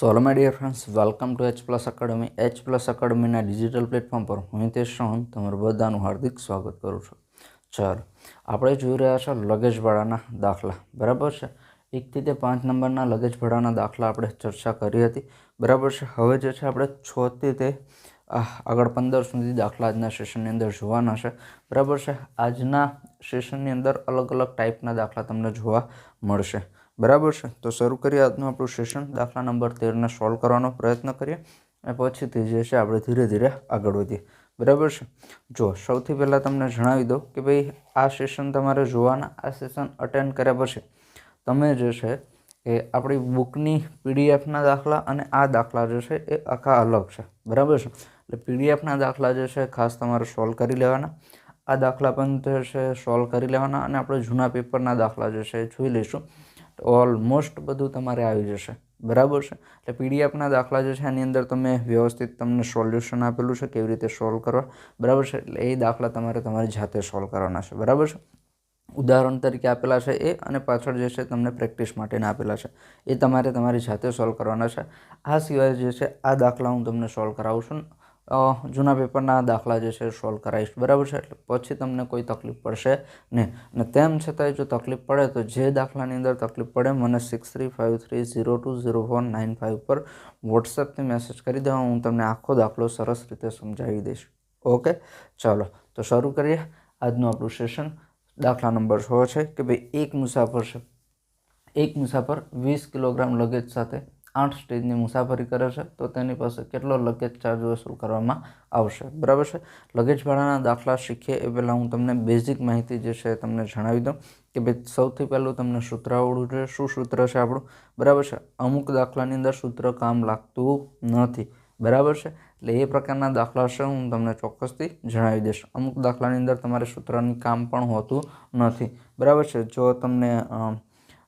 So hello my dear friends, welcome to H Plus Academy. H Plus Academy ના digital platform પર હું હિતેશ રાવલ તમારું બધાનું હાર્દિક સ્વાગત કરું છું. ચાલો આપણે જોઈ રહ્યા છો લગેજ ભાડાના દાખલા, બરાબર છે. 1 થી 5 નંબરના લગેજ ભાડાના દાખલા આપણે ચર્ચા કરી હતી, બરાબર છે. હવે જે છે આપણે 6 થી આગળ 15 સુધી દાખલા આજના સેશનની અંદર જોવાના છે, બરાબર છે. આજના સેશનની અંદર અલગ અલગ ટાઈપના દાખલા તમને જોવા મળશે, બરાબર છે. તો શરૂ કરીએ આજનું આપણું સેશન. દાખલા નંબર 13ને સોલ્વ કરવાનો પ્રયત્ન કરીએ અને પછીથી જે છે આપણે ધીરે ધીરે આગળ વધીએ, બરાબર છે. જો સૌથી પહેલાં તમને જણાવી દઉં કે ભાઈ આ સેશન તમારે જોવાના, આ સેશન અટેન્ડ કર્યા પછી તમે જે છે એ આપણી બુકની પીડીએફના દાખલા અને આ દાખલા જે છે એ આખા અલગ છે, બરાબર છે. એટલે પીડીએફના દાખલા જે છે ખાસ તમારે સોલ્વ કરી લેવાના, આ દાખલા પણ જે છે સોલ્વ કરી લેવાના અને આપણે જૂના પેપરના દાખલા જે છે એ જોઈ લઈશું. ઓલમોસ્ટ બધું તમારે આવી જશે, બરાબર છે. એટલે પીડીએફના દાખલા જે છે એની અંદર તમે વ્યવસ્થિત તમને સોલ્યુશન આપેલું છે કેવી રીતે સોલ્વ કરવા, બરાબર છે. એટલે એ દાખલા તમારે તમારી જાતે સોલ્વ કરવાના છે, બરાબર છે. ઉદાહરણ તરીકે આપેલા છે એ, અને પાછળ જે છે તમને પ્રેક્ટિસ માટેના આપેલા છે એ તમારે તમારી જાતે સોલ્વ કરવાના છે. આ સિવાય જે છે આ દાખલા હું તમને સોલ્વ કરાવું છું, જૂના પેપરના દાખલા જે છે સોલ્વ કરાવીશ, બરાબર છે. એટલે પછી તમને કોઈ તકલીફ પડશે નહીં. અને તેમ છતાંય જો તકલીફ પડે તો જે દાખલાની અંદર તકલીફ પડે મને 6353020495 પર વોટ્સએપથી મેસેજ કરી દો, હું તમને આખો દાખલો સરસ રીતે સમજાવી દઈશ. ઓકે, ચાલો તો શરૂ કરીએ આજનું આપણું સેશન. દાખલા નંબર 6 છે કે ભાઈ એક મુસાફર 20 કિલોગ્રામ લગેજ સાથે 8 સ્ટેજની મુસાફરી કરે છે તો તેની પાસે કેટલો લગેજ ચાર્જ વસૂલ કરવામાં આવશે, બરાબર છે. લગેજ ભાડાના દાખલા શીખીએ એ પહેલાં હું તમને બેઝિક માહિતી જે છે તમને જણાવી દઉં કે ભાઈ સૌથી પહેલું તમને સૂત્ર આવડવું જોઈએ. શું સૂત્ર છે આપણું, બરાબર છે. અમુક દાખલાની અંદર સૂત્ર કામ લાગતું નથી, બરાબર છે. એટલે એ પ્રકારના દાખલા છે હું તમને ચોક્કસથી જણાવી દઈશ. અમુક દાખલાની અંદર તમારે સૂત્રની કામ પણ હોતું નથી, બરાબર છે. જો તમને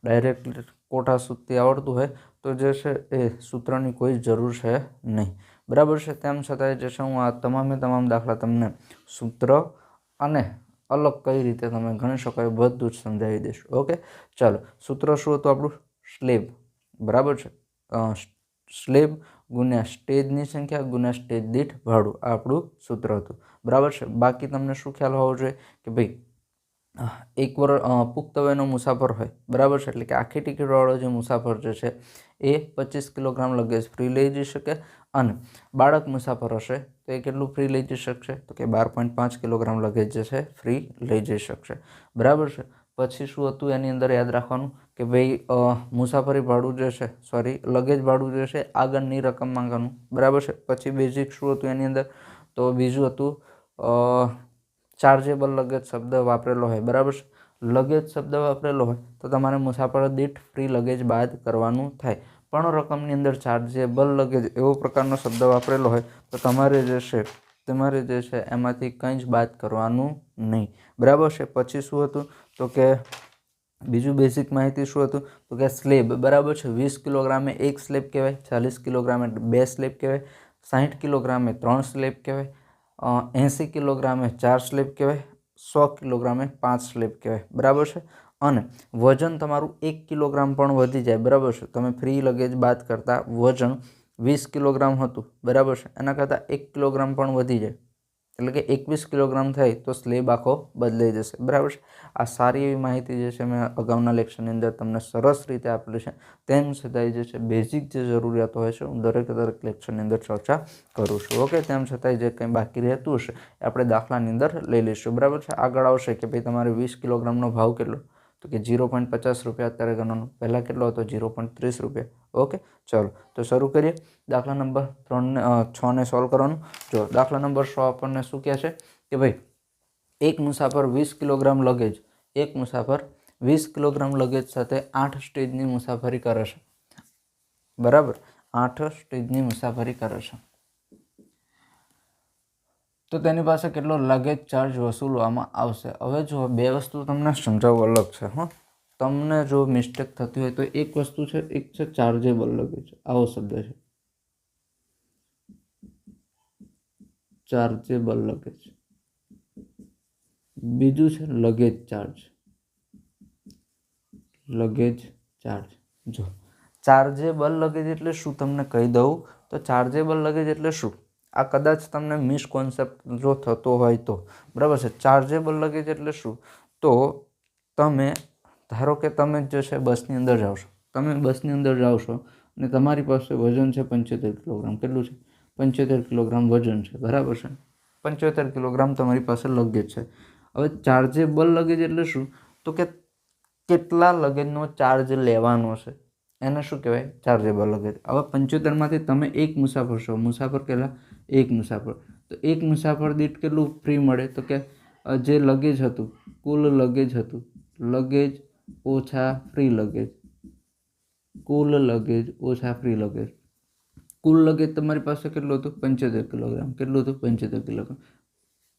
ડાયરેક્ટ કોટા સૂત્રથી આવડતું હોય તો જે છે એ સૂત્રની કોઈ જરૂર છે નહીં, બરાબર છે. તેમ છતાંય જે છે હું આ તમામ દાખલા તમને સૂત્ર અને અલગ કઈ રીતે તમે ગણી શકો એ બધું જ સમજાવી દઈશ. ઓકે, ચાલો. સૂત્ર શું હતું આપણું? સ્લેબ, બરાબર છે. સ્લેબ ગુણ્યા સ્ટેજની સંખ્યા ગુણ્યા સ્ટેજ દીઠ ભાડું, આ આપણું સૂત્ર હતું, બરાબર છે. બાકી તમને શું ખ્યાલ હોવો જોઈએ કે ભાઈ પુખ્ત વયનો મુસાફર હોય, બરાબર છે. એટલે કે આખી ટિકિટવાળો જે મુસાફર જે છે એ 25 કિલોગ્રામ લગેજ ફ્રી લઈ જઈ શકે, અને બાળક મુસાફર હશે તો એ કેટલું ફ્રી લઈ જઈ શકશે તો કે 12.5 કિલોગ્રામ લગેજ જે છે ફ્રી લઈ જઈ શકશે, બરાબર છે. પછી શું હતું એની અંદર યાદ રાખવાનું કે ભાઈ મુસાફરી ભાડું જે છે લગેજ ભાડું જે છે આગળની રકમ માંગવાનું, બરાબર છે. પછી બેઝિક શું હતું એની અંદર, તો બીજું હતું ચાર્જેબલ લગેજ શબ્દ વાપરેલો હોય, બરાબર છે. લગેજ શબ્દ વાપરેલો હોય તો તમારે મુસાફર દીઠ ફ્રી લગેજ બાદ કરવાનું થાય, પણ રકમની અંદર ચાર્જેબલ લગેજ એવો પ્રકારનો શબ્દ વાપરેલો હોય તો તમારે જે છે એમાંથી કંઈ જ બાદ કરવાનું નહીં, બરાબર છે. પછી શું હતું તો કે બીજું બેઝિક માહિતી શું હતું તો કે સ્લેબ, બરાબર છે. 20 કિલોગ્રામે 1 સ્લેબ કહેવાય, 40 કિલોગ્રામે 2 સ્લેબ કહેવાય, 60 કિલોગ્રામે 3 સ્લેબ કહેવાય, 80 કિલોગ્રામે 4 સ્લેબ કહેવાય, 100 કિલોગ્રામે 5 સ્લેબ કહેવાય, બરાબર છે. અને વજન તમારું 1 કિલોગ્રામ પણ વધી જાય, બરાબર છે. તમે ફ્રી લગેજ બાદ કરતાં વજન 20 કિલોગ્રામ હતું, બરાબર છે, એના કરતાં 1 કિલોગ્રામ પણ વધી જાય એટલે કે 21 કિલોગ્રામ થાય તો સ્લેબ આખો બદલાઈ જશે, બરાબર છે. આ સારી એવી માહિતી જે છે મેં અગાઉના લેક્ચરની અંદર તમને સરસ રીતે આપેલી છે. તેમ છતાંય જે છે બેઝિક જે જરૂરિયાતો હોય છે હું દરેક લેક્ચરની અંદર ચર્ચા કરું છું. ઓકે, તેમ છતાંય જે કંઈ બાકી રહેતું હશે એ આપણે દાખલાની અંદર લઈ લઈશું, બરાબર છે. આગળ આવશે કે ભાઈ તમારે 20 કિલોગ્રામનો ભાવ કેટલો તો કે 0.50 રૂપિયા અત્યારે ગણવાનો, પહેલાં કેટલો હતો 0.30 રૂપિયા. ઓકે, ચાલો તો શરૂ કરીએ. દાખલા નંબર 6ને સોલ્વ કરવાનું. જો દાખલા નંબર 6 આપણને શું કહે છે કે ભાઈ એક મુસાફર 20 કિલોગ્રામ લગેજ સાથે 8 સ્ટેજની મુસાફરી કરે છે, બરાબર. 8 સ્ટેજની મુસાફરી કરે છે તો તેની પાસે કેટલો લગેજ ચાર્જ વસૂલવામાં આવશે. હવે જો બે વસ્તુ તમને સમજાવવું અલગ છે. તમને જો મિસ્ટેક થતી હોય તો એક વસ્તુ છે, એક છે ચાર્જેબલ લગેજ, આવો શબ્દ છે ચાર્જેબલ લગેજ, બીજું છે લગેજ ચાર્જ. જો ચાર્જેબલ લગેજ એટલે શું તમને કહી દઉં તો ચાર્જેબલ લગેજ એટલે શું, આ કદાચ તમને મિસકોન્સેપ્ટ જો થતો હોય તો બરાબર છે. ચાર્જેબલ લગેજ એટલે શું, તો તમે ધારો કે તમે જે છે બસની અંદર જાઓ છો, તમે બસની અંદર જાઓ છો અને તમારી પાસે વજન છે 75 કિલોગ્રામ. કેટલું છે? 75 કિલોગ્રામ વજન છે, બરાબર છે. 75 કિલોગ્રામ તમારી પાસે લગેજ છે. હવે ચાર્જેબલ લગેજ એટલે શું, તો કે કેટલા લગેજનો ચાર્જ લેવાનો છે એને શું કહેવાય? Chargeable luggage. હવે 75માંથી તમે એક મુસાફર છો, મુસાફર કેટલા? એક મુસાફર. તો એક મુસાફર દીઠ કેટલું ફ્રી મળે, તો કે જે લગેજ હતું, કુલ લગેજ હતું, લગેજ ઓછા ફ્રી લગેજ, કુલ લગેજ ઓછા ફ્રી લગેજ. કુલ લગેજ તમારી પાસે કેટલું હતું? 75 કિલોગ્રામ. કેટલું હતું? 75 કિલોગ્રામ.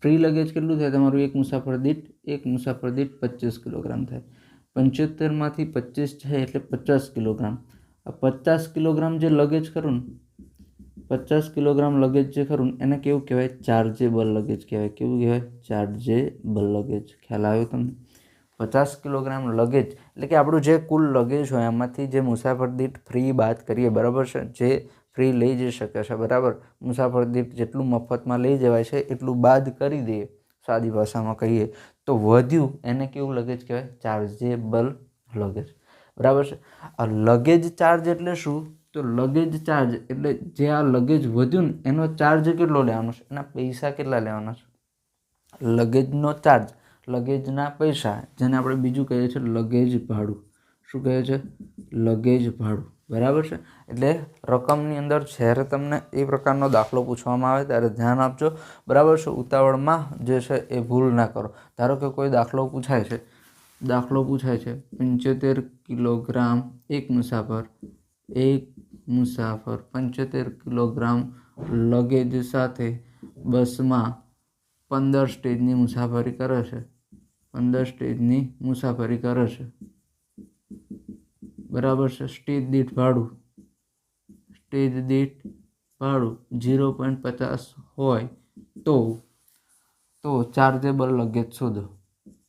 ફ્રી લગેજ કેટલું થાય તમારું? એક મુસાફર દીઠ 25 કિલોગ્રામ થાય. 75માંથી 25 છે એટલે 50 કિલોગ્રામ. આ 50 કિલોગ્રામ જે લગેજ ખરું ને, 50 કિલોગ્રામ લગેજ જે ખરું એને કેવું કહેવાય? ચાર્જેબલ લગેજ કહેવાય. કેવું કહેવાય? Chargeable luggage. ખ્યાલ આવ્યો તમને? 50 કિલોગ્રામ લગેજ એટલે કે આપણું જે કુલ લગેજ હોય એમાંથી જે મુસાફર દીઠ ફ્રી બાદ કરીએ, બરાબર છે, જે ફ્રી લઈ જઈ શકે છે, બરાબર, મુસાફર દીઠ જેટલું મફતમાં લઈ જવાય છે એટલું બાદ કરી દઈએ, સાદી ભાષામાં કહીએ તો વધ્યું એને કેવું લગેજ કહેવાય? ચાર્જેબલ લગેજ, બરાબર છે. આ લગેજ ચાર્જ એટલે શું, તો લગેજ ચાર્જ એટલે જે આ લગેજ વધ્યું ને એનો ચાર્જ કેટલો લેવાનો છે, એના પૈસા કેટલા લેવાના છે. લગેજનો ચાર્જ, લગેજના પૈસા, જેને આપણે બીજું કહીએ છીએ લગેજ ભાડું. શું કહે છે? લગેજ ભાડું, બરાબર છે. એટલે રકમની અંદર જ્યારે તમને એ પ્રકારનો દાખલો પૂછવામાં આવે ત્યારે ધ્યાન આપજો, બરાબર છે. ઉતાવળમાં જે છે એ ભૂલ ના કરો. ધારો કે કોઈ દાખલો પૂછાય છે 75 કિલોગ્રામ એક મુસાફર 75 કિલોગ્રામ લગેજ સાથે બસમાં 15 સ્ટેજની મુસાફરી કરે છે, 15 સ્ટેજની મુસાફરી કરે છે, બરાબર છે. સ્ટેજ દીઠ ભાડું 0.50 હોય તો ચાર્જેબલ લગેજ શોધો.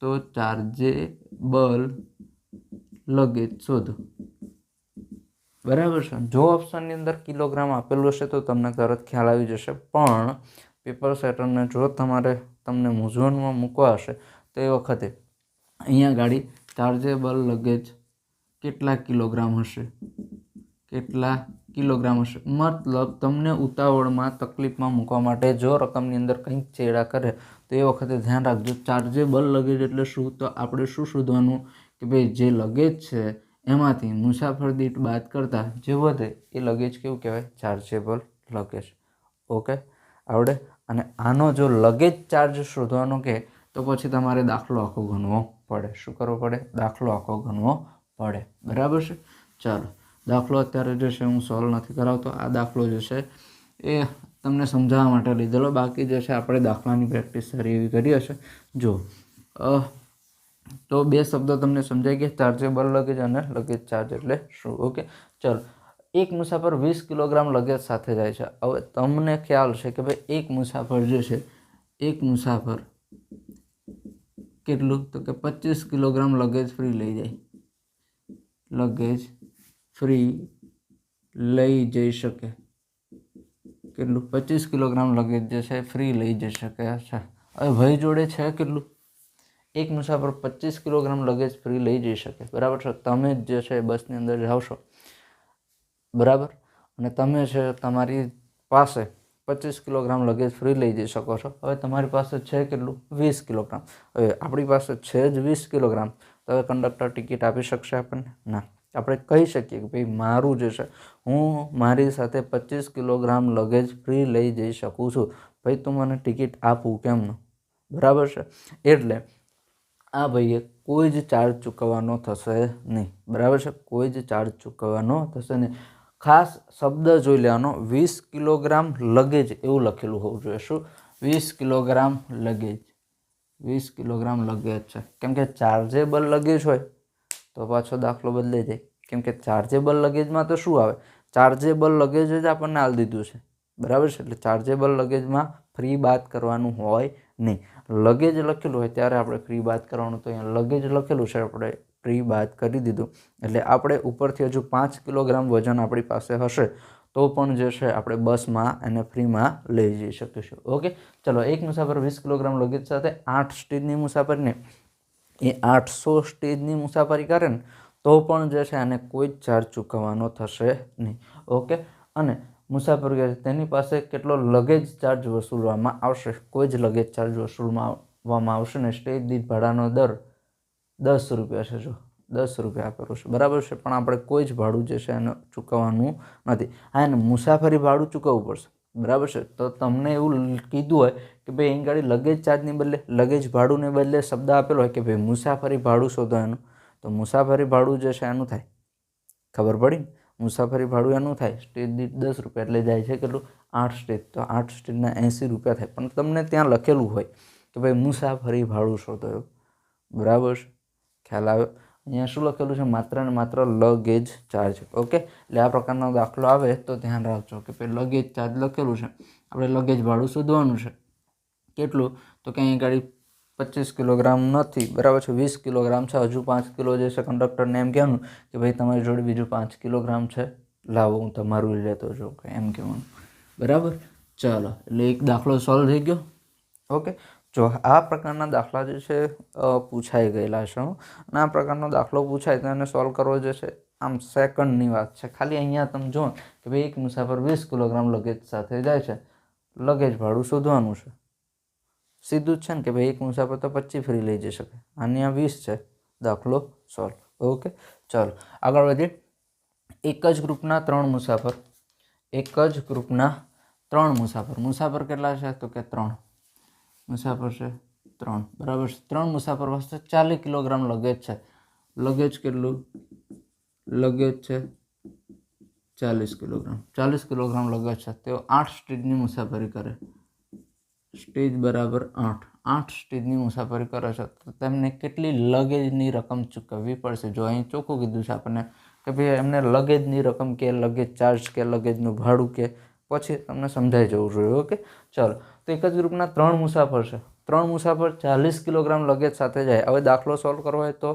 તો ચાર્જેબલ લગેજ શોધો, બરાબર છે. જો ઓપ્શનની અંદર કિલોગ્રામ આપેલું હશે તો તમને તરત ખ્યાલ આવી જશે, પણ પેપર સેટરને જો તમને મૂંઝવણમાં મૂકવા હશે તો એ વખતે અહીંયા ગાડી ચાર્જેબલ લગેજ કેટલા કિલોગ્રામ હશે, મતલબ તમને ઉતાવળમાં તકલીફમાં મૂકવા માટે જો રકમની અંદર કંઈક ચેડા કરે તો એ વખતે ધ્યાન રાખજો ચાર્જેબલ લગેજ એટલે શું, તો આપણે શું શોધવાનું કે ભાઈ જે લગેજ છે એમાંથી મુસાફર દીઠ બાદ કરતાં જે વધે એ લગેજ કેવું કહેવાય? Chargeable luggage. ઓકે, આવડે. અને આનો જો લગેજ ચાર્જ શોધવાનો કે તો પછી તમારે દાખલો આખો ગણવો પડે. શું કરવો પડે? દાખલો આખો ગણવો પડે, બરાબર છે. ચાલો, દાખલો અત્યારે જે છે હું સોલ્વ નથી કરાવતો. આ દાખલો જે છે એ તમને સમજાવવા માટે લીધેલો, બાકી જે છે આપણે દાખલાની પ્રેક્ટિસ સારી એવી કરી હશે. જો તો બે શબ્દો તમને સમજાઈ ગયા, ચાર્જેબલ લગેજ અને લગેજ ચાર્જ એટલે શું. ઓકે, ચાલો. એક મુસાફર 20 કિલોગ્રામ લગેજ સાથે જાય છે. હવે તમને ખ્યાલ છે કે ભાઈ એક મુસાફર જે છે, એક મુસાફર કેટલું, તો કે 25 કિલોગ્રામ લગેજ ફ્રી લઈ જાય, લગેજ ફ્રી લઈ જઈ શકે. કેટલું? 25 કિલોગ્રામ લગેજ જે છે ફ્રી લઈ જઈ શકે. અચ્છા, હવે ભાઈ જોડે છે કેટલું? એક મુસાફર 25 કિલોગ્રામ લગેજ ફ્રી લઈ જઈ શકે, બરાબર છે. તમે જે છે બસની અંદર જાઓ છો, બરાબર, અને તમે છે તમારી પાસે 25 કિલોગ્રામ લગેજ ફ્રી લઈ જઈ શકો છો. હવે તમારી પાસે છે કેટલું? 20 કિલોગ્રામ. હવે આપણી પાસે છે જ 20 કિલોગ્રામ, તો હવે કંડક્ટર ટિકિટ આપી શકશે આપણને? ના. આપણે કહી શકીએ કે ભાઈ મારું જે છે હું મારી સાથે 25 કિલોગ્રામ લગેજ ફ્રી લઈ જઈ શકું છું, ભાઈ તું મને ટિકિટ આપું કેમનું, બરાબર છે. એટલે આ ભાઈએ કોઈ જ ચાર્જ ચૂકવવાનો થશે નહીં, બરાબર છે. કોઈ જ ચાર્જ ચૂકવવાનો થશે નહીં. ખાસ શબ્દ જોઈ લેવાનો, 20 કિલોગ્રામ લગેજ એવું લખેલું હોવું જોઈએ. શું? 20 કિલોગ્રામ લગેજ, 20 કિલોગ્રામ લગેજ છે. કેમ કે ચાર્જેબલ લગેજ હોય તો પાછો દાખલો બદલાઈ જાય. કેમ કે ચાર્જેબલ લગેજમાં તો શું આવે? ચાર્જેબલ લગેજ જ આપણને આલી દીધું છે, બરાબર છે. એટલે ચાર્જેબલ લગેજમાં ફ્રી બાદ કરવાનું હોય નહીં. લગેજ લખેલું હોય ત્યારે આપણે ફ્રી બાદ કરવાનું, તો અહીંયા લગેજ લખેલું છે આપણે ફ્રી બાદ કરી દીધું, એટલે આપણે ઉપરથી હજુ 5 કિલોગ્રામ વજન આપણી પાસે હશે તો પણ જે છે આપણે બસમાં એને ફ્રીમાં લઈ જઈ શકીશું. ઓકે, ચલો એક મુસાફર 20 કિલોગ્રામ લગેજ સાથે 8 સ્ટેજની મુસાફરીને એ 800 સ્ટેજની મુસાફરી કરે ને તો પણ જે છે આને કોઈ જ ચાર્જ ચૂકવવાનો થશે નહીં. ઓકે, અને મુસાફર તેની પાસે કેટલો લગેજ ચાર્જ વસૂલવામાં આવશે? કોઈ જ લગેજ ચાર્જ વસૂલવામાં આવશે ને. સ્ટેજ દીઠ ભાડાનો દર 10 રૂપિયા છે. જો 10 રૂપિયા આપેલું છે, બરાબર છે, પણ આપણે કોઈ જ ભાડું જે છે એને ચૂકવવાનું નથી. હા, એને મુસાફરી ભાડું ચૂકવવું પડશે, બરાબર છે. તો તમને એવું કીધું હોય કે ભાઈ અહીં ગાડી લગેજ ચાર્જની બદલે લગેજ ભાડુંને બદલે શબ્દ આપેલો હોય કે ભાઈ મુસાફરી ભાડું શોધો એનું, તો મુસાફરી ભાડું જે છે એનું થાય, ખબર પડી? મુસાફરી ભાડું એનું થાય સ્ટેજ દીઠ 10 રૂપિયા, એટલે જાય છે કેટલું? 8 સ્ટેજ, તો 8 સ્ટેજના 80 રૂપિયા થાય. પણ તમને ત્યાં લખેલું હોય કે ભાઈ મુસાફરી ભાડું શોધો એવું, બરાબર છે, ખ્યાલ આવ્યો? અહીંયા શું લખેલું છે? માત્ર ને માત્ર લગેજ ચાર્જ. ઓકે, એટલે આ પ્રકારનો દાખલો આવે તો ધ્યાન રાખજો કે ભાઈ લગેજ ચાર્જ લખેલું છે, આપણે લગેજ ભાડું શોધવાનું છે. કેટલું? તો કે અહીં ગાડી 25 કિલોગ્રામ નથી, બરાબર છે, 20 કિલોગ્રામ છે. હજુ 5 કિલો જે છે કંડક્ટરને એમ કહેવાનું કે ભાઈ તમારી જોડે બીજું 5 કિલોગ્રામ છે, લાવો હું તમારું લેતો જાઉં, એમ કહેવાનું, બરાબર. ચાલો, એટલે એક દાખલો સોલ્વ થઈ ગયો. ઓકે, જો આ પ્રકારના દાખલા જે છે પૂછાઈ ગયેલા છે, અને આ પ્રકારનો દાખલો પૂછાય તો એને સોલ્વ કરવો જે છે આમ સેકન્ડની વાત છે. ખાલી અહીંયા તમે જુઓ કે ભાઈ એક મુસાફર 20 કિલોગ્રામ લગેજ સાથે જાય છે, લગેજ ભાડું શોધવાનું છે. સીધું જ છે ને કે ભાઈ એક મુસાફર તો 25 ફ્રી લઈ જઈ શકે, આની આ 20 છે, દાખલો સોલ્વ. ઓકે, ચાલો આગળ વધીએ. એક જ ગ્રુપના 3 મુસાફર, એક જ ગ્રુપના 3 મુસાફર કેટલા છે? તો કે 3 મુસાફર છે, 3, બરાબર છે. 3 મુસાફર પાસે 40 કિલોગ્રામ લગેજ છે. લગેજ કેટલું? લગેજ છે 40 કિલોગ્રામ. 40 કિલોગ્રામ લગેજ છે. તેઓ 8 સ્ટેજની મુસાફરી કરે. સ્ટેજ બરાબર 8 સ્ટેજની મુસાફરી કરે છે, તો તેમને કેટલી લગેજની રકમ ચૂકવવી પડશે? જો અહીં ચોખ્ખું કીધું છે આપણને કે ભાઈ એમને લગેજની રકમ કે લગેજ ચાર્જ કે લગેજનું ભાડું કે પછી તમને સમજાઈ જવું જોઈએ. ઓકે, ચાલો. તો એક જ ગ્રુપના 3 મુસાફર છે. 3 મુસાફર 40 કિલોગ્રામ લગેજ સાથે જાય. હવે દાખલો સોલ્વ કરવો હોય તો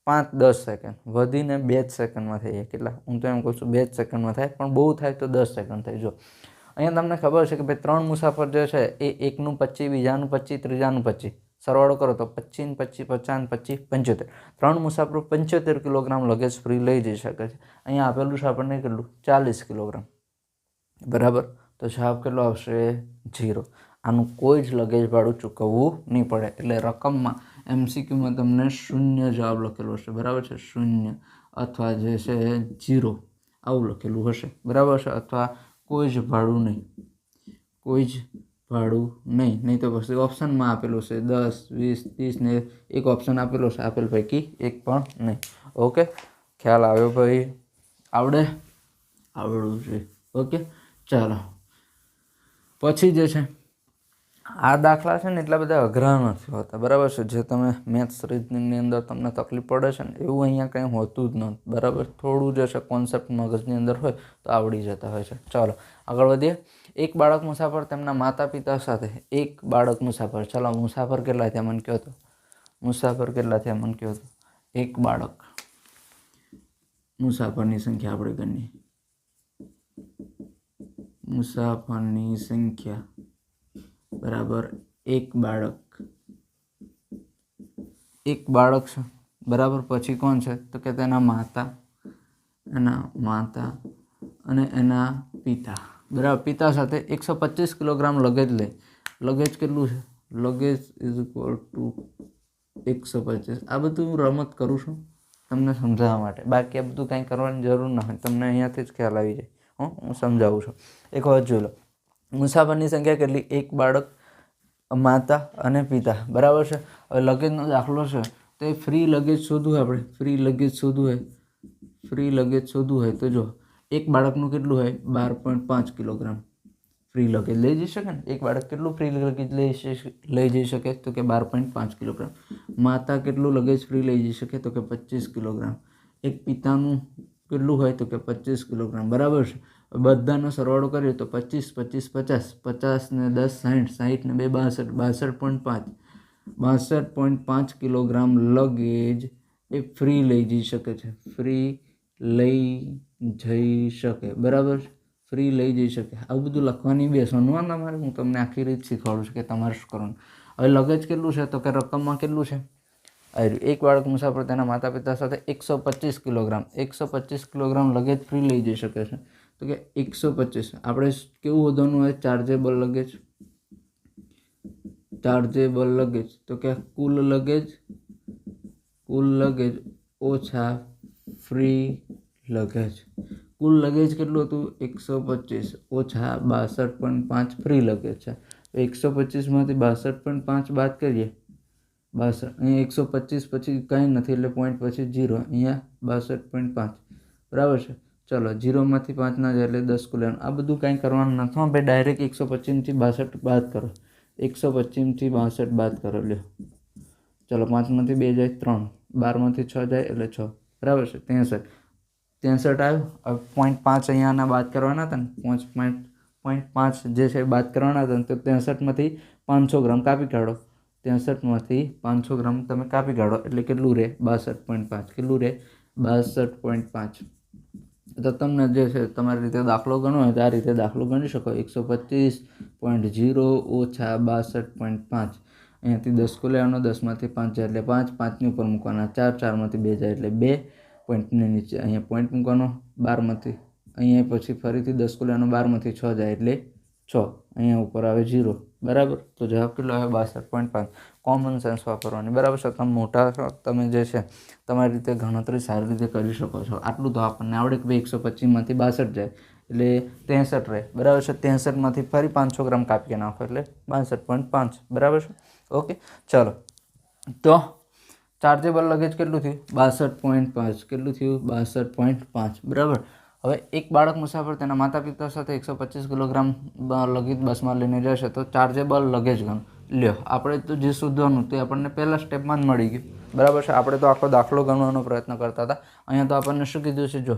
5-10 સેકન્ડ, વધીને 2 જ સેકન્ડમાં થઈ જાય. કેટલા? હું તો એમ કહું છું 2 જ સેકન્ડમાં થાય, પણ બહુ થાય તો 10 સેકન્ડ થાય. જો અહીંયા તમને ખબર છે કે ભાઈ 3 મુસાફર જે છે એ એકનું 25, બીજાનું 25, ત્રીજાનું 25, સરવાળો કરો તો 25 ને 25, 50 ને 25, 75. 3 મુસાફરો 75 કિલોગ્રામ લગેજ ફ્રી લઈ જઈ શકે છે. અહીંયા આપેલું છે આપણને કેટલું? 40 કિલોગ્રામ, બરાબર. તો જવાબ કેટલો આવશે? 0. આનું કોઈ જ લગેજ ભાડું ચૂકવવું નહીં પડે. એટલે રકમમાં MCQમાં તમને 0 જવાબ લખેલો હશે, બરાબર છે, 0 અથવા જે છે 0 આવું લખેલું હશે, બરાબર છે. અથવા કોઈ જ ભાડું નહીં, કોઈ જ ભાડું નહીં તો પછી ઓપ્શનમાં આપેલું છે 10, 20, 30 ને એક ઓપ્શન આપેલો છે, આપેલ પૈકી એક પણ નહીં. ઓકે, ખ્યાલ આવ્યો ભાઈ? આવડવું છે. ઓકે, ચાલો. પછી જે છે આ દાખલા છે ને એટલા બધા અઘરા નથી હોતા, બરાબર છે. જે તમે મેથ્સ રીઝનિંગની અંદર તમને તકલીફ પડે છે ને એવું અહીંયા કંઈ હોતું જ નથી, બરાબર. થોડું જે છે કોન્સેપ્ટ મગજની અંદર હોય તો આવડી જતા હોય છે. ચાલો આગળ વધીએ. એક બાળક મુસાફર તેમના માતા પિતા સાથે, એક બાળક મુસાફર, ચાલો મુસાફર કેટલા થયા મને કહો તો? મુસાફર કેટલા થયા મને કહો તો? એક બાળક, મુસાફરની સંખ્યા આપણે ગણીએ. મુસાફરની સંખ્યા બરાબર એક બાળક, એક બાળક છે, બરાબર. પછી કોણ છે? તો કે તેના માતા અને એના પિતા, બરાબર. પિતા સાથે 125 કિલોગ્રામ લગેજ લે. લગેજ કેટલું છે? Luggage is equal to 125. આ બધું હું રમત કરું છું તમને સમજાવવા માટે, બાકી આ બધું કાંઈ કરવાની જરૂર ના હોય, તમને અહીંયાથી જ ખ્યાલ આવી જાય. હું સમજાવું છું. એક વખત જોઈ લો. મુસાફરની સંખ્યા કેટલી? એક બાળક, માતા અને પિતા, બરાબર છે. હવે લગેજનો દાખલો છે તો એ ફ્રી લગેજ શોધવું હોય આપણે. ફ્રી લગેજ શોધવું હોય તો જો એક બાળકનું કેટલું હોય? 12.5 કિલોગ્રામ ફ્રી લગેજ લઈ જઈ શકે ને. એક બાળક કેટલું ફ્રી લગેજ લઈ જઈ શકે? તો કે 12.5 કિલોગ્રામ. માતા કેટલું લગેજ ફ્રી લઈ જઈ શકે? તો કે 25 કિલોગ્રામ. એક પિતાનું કેટલું હોય? તો કે 25 કિલોગ્રામ, બરાબર છે. બધાનો સરવાળો કરીએ તો 25, 25, 50, 50 ને 10, 60, 60 ને 2, 62, 62.5 કિલોગ્રામ લગેજ એ ફ્રી લઈ જઈ શકે છે, ફ્રી લઈ જઈ શકે, બરાબર. ફ્રી લઈ જઈ શકે. આવું બધું લખવાની બેસવાનું તમારે, હું તમને આખી રીત શીખવાડું છું કે તમારે શું કરવાનું. હવે લગેજ કેટલું છે તો કે રકમમાં કેટલું છે, એક બાળક મુસાફર તેના માતા પિતા સાથે 125 કિલોગ્રામ 125 કિલોગ્રામ લગેજ ફ્રી લઈ જઈ શકે છે. તો કે 125 આપણે કેવું વધવાનું હોય, ચાર્જેબલ લગેજ, ચાર્જેબલ લગેજ. તો કે કુલ લગેજ ઓછા ફ્રી લગેજ. કુલ લગેજ કેટલું હતું, 125 ઓછા 62.5 ફ્રી લગેજ છે. 125માંથી 62.5 બાદ કરીએ, 62, અહીંયા 125 પછી કંઈ નથી એટલે પોઈન્ટ પછી 0, અહીંયા 62.5, બરાબર છે. ચલો 0માંથી 5 ના જાય એટલે 10 કુલ. આ બધું કાંઈ કરવાનું નથી, ભાઈ ડાયરેક્ટ 125થી 62 બાદ કરો, 125થી 62 બાદ કરો. લ્યો ચલો 5માંથી 2 જાય 3, 12માંથી 6 જાય એટલે 6, બરાબર છે. 63 આવ્યું. હવે 0.5 અહીંયાના બાદ કરવાના હતા ને, 0.5 જે છે બાદ કરવાના હતા ને, તો 63માંથી 500 ગ્રામ કાપી કાઢો. 63માંથી 500 ગ્રામ તમે કાપી કાઢો એટલે કેટલું રહે, 62.5. કેટલું રહે, 62.5. તો તમને જે છે તમારી રીતે દાખલો ગણવો હોય તો આ રીતે દાખલો ગણી શકો. 125.0 ઓછા 62.5. અહીંયાથી 10 કો લેવાનો, 10માંથી 5 જાય એટલે 5, 5ની ઉપર મૂકવાના 4, 4માંથી 2 જાય એટલે 2, પોઈન્ટની નીચે અહીંયા પોઈન્ટ મૂકવાનો. 12માંથી અહીંયા પછી ફરીથી 10 કો લેવાનો, 12માંથી 6 જાય એટલે 6, અહીંયા ઉપર આવે 0, બરાબર. તો જવાબ કેટલો આવે, 62.5. કોમન સેન્સ વાપરવાની, બરાબર છે. તમે મોટા છો, તમે જે છે તમારી રીતે ગણતરી સારી રીતે કરી શકો છો. આટલું તો આપણને આવડે કે ભાઈ 125માંથી 62 જાય એટલે 63 રહે, બરાબર છે. 63માંથી ફરી 500 ગ્રામ કાપી નાખો એટલે 62.5, બરાબર છે. ઓકે, ચાલો. તો ચાર્જેબલ લગેજ કેટલું થયું, 62.5. કેટલું થયું, 62.5, બરાબર. હવે એક બાળક મુસાફર તેના માતા પિતા સાથે 125 કિલોગ્રામ લગેજ બસમાં લઈને જશે તો ચાર્જેબલ લગેજ ગણો. લ્યો, આપણે તો જે શોધવાનું તે આપણને પહેલા સ્ટેપમાં જ મળી ગયું, બરાબર છે. આપણે તો આખો દાખલો ગણવાનો પ્રયત્ન કરતા હતા. અહીંયા તો આપણને શું કીધું છે, જો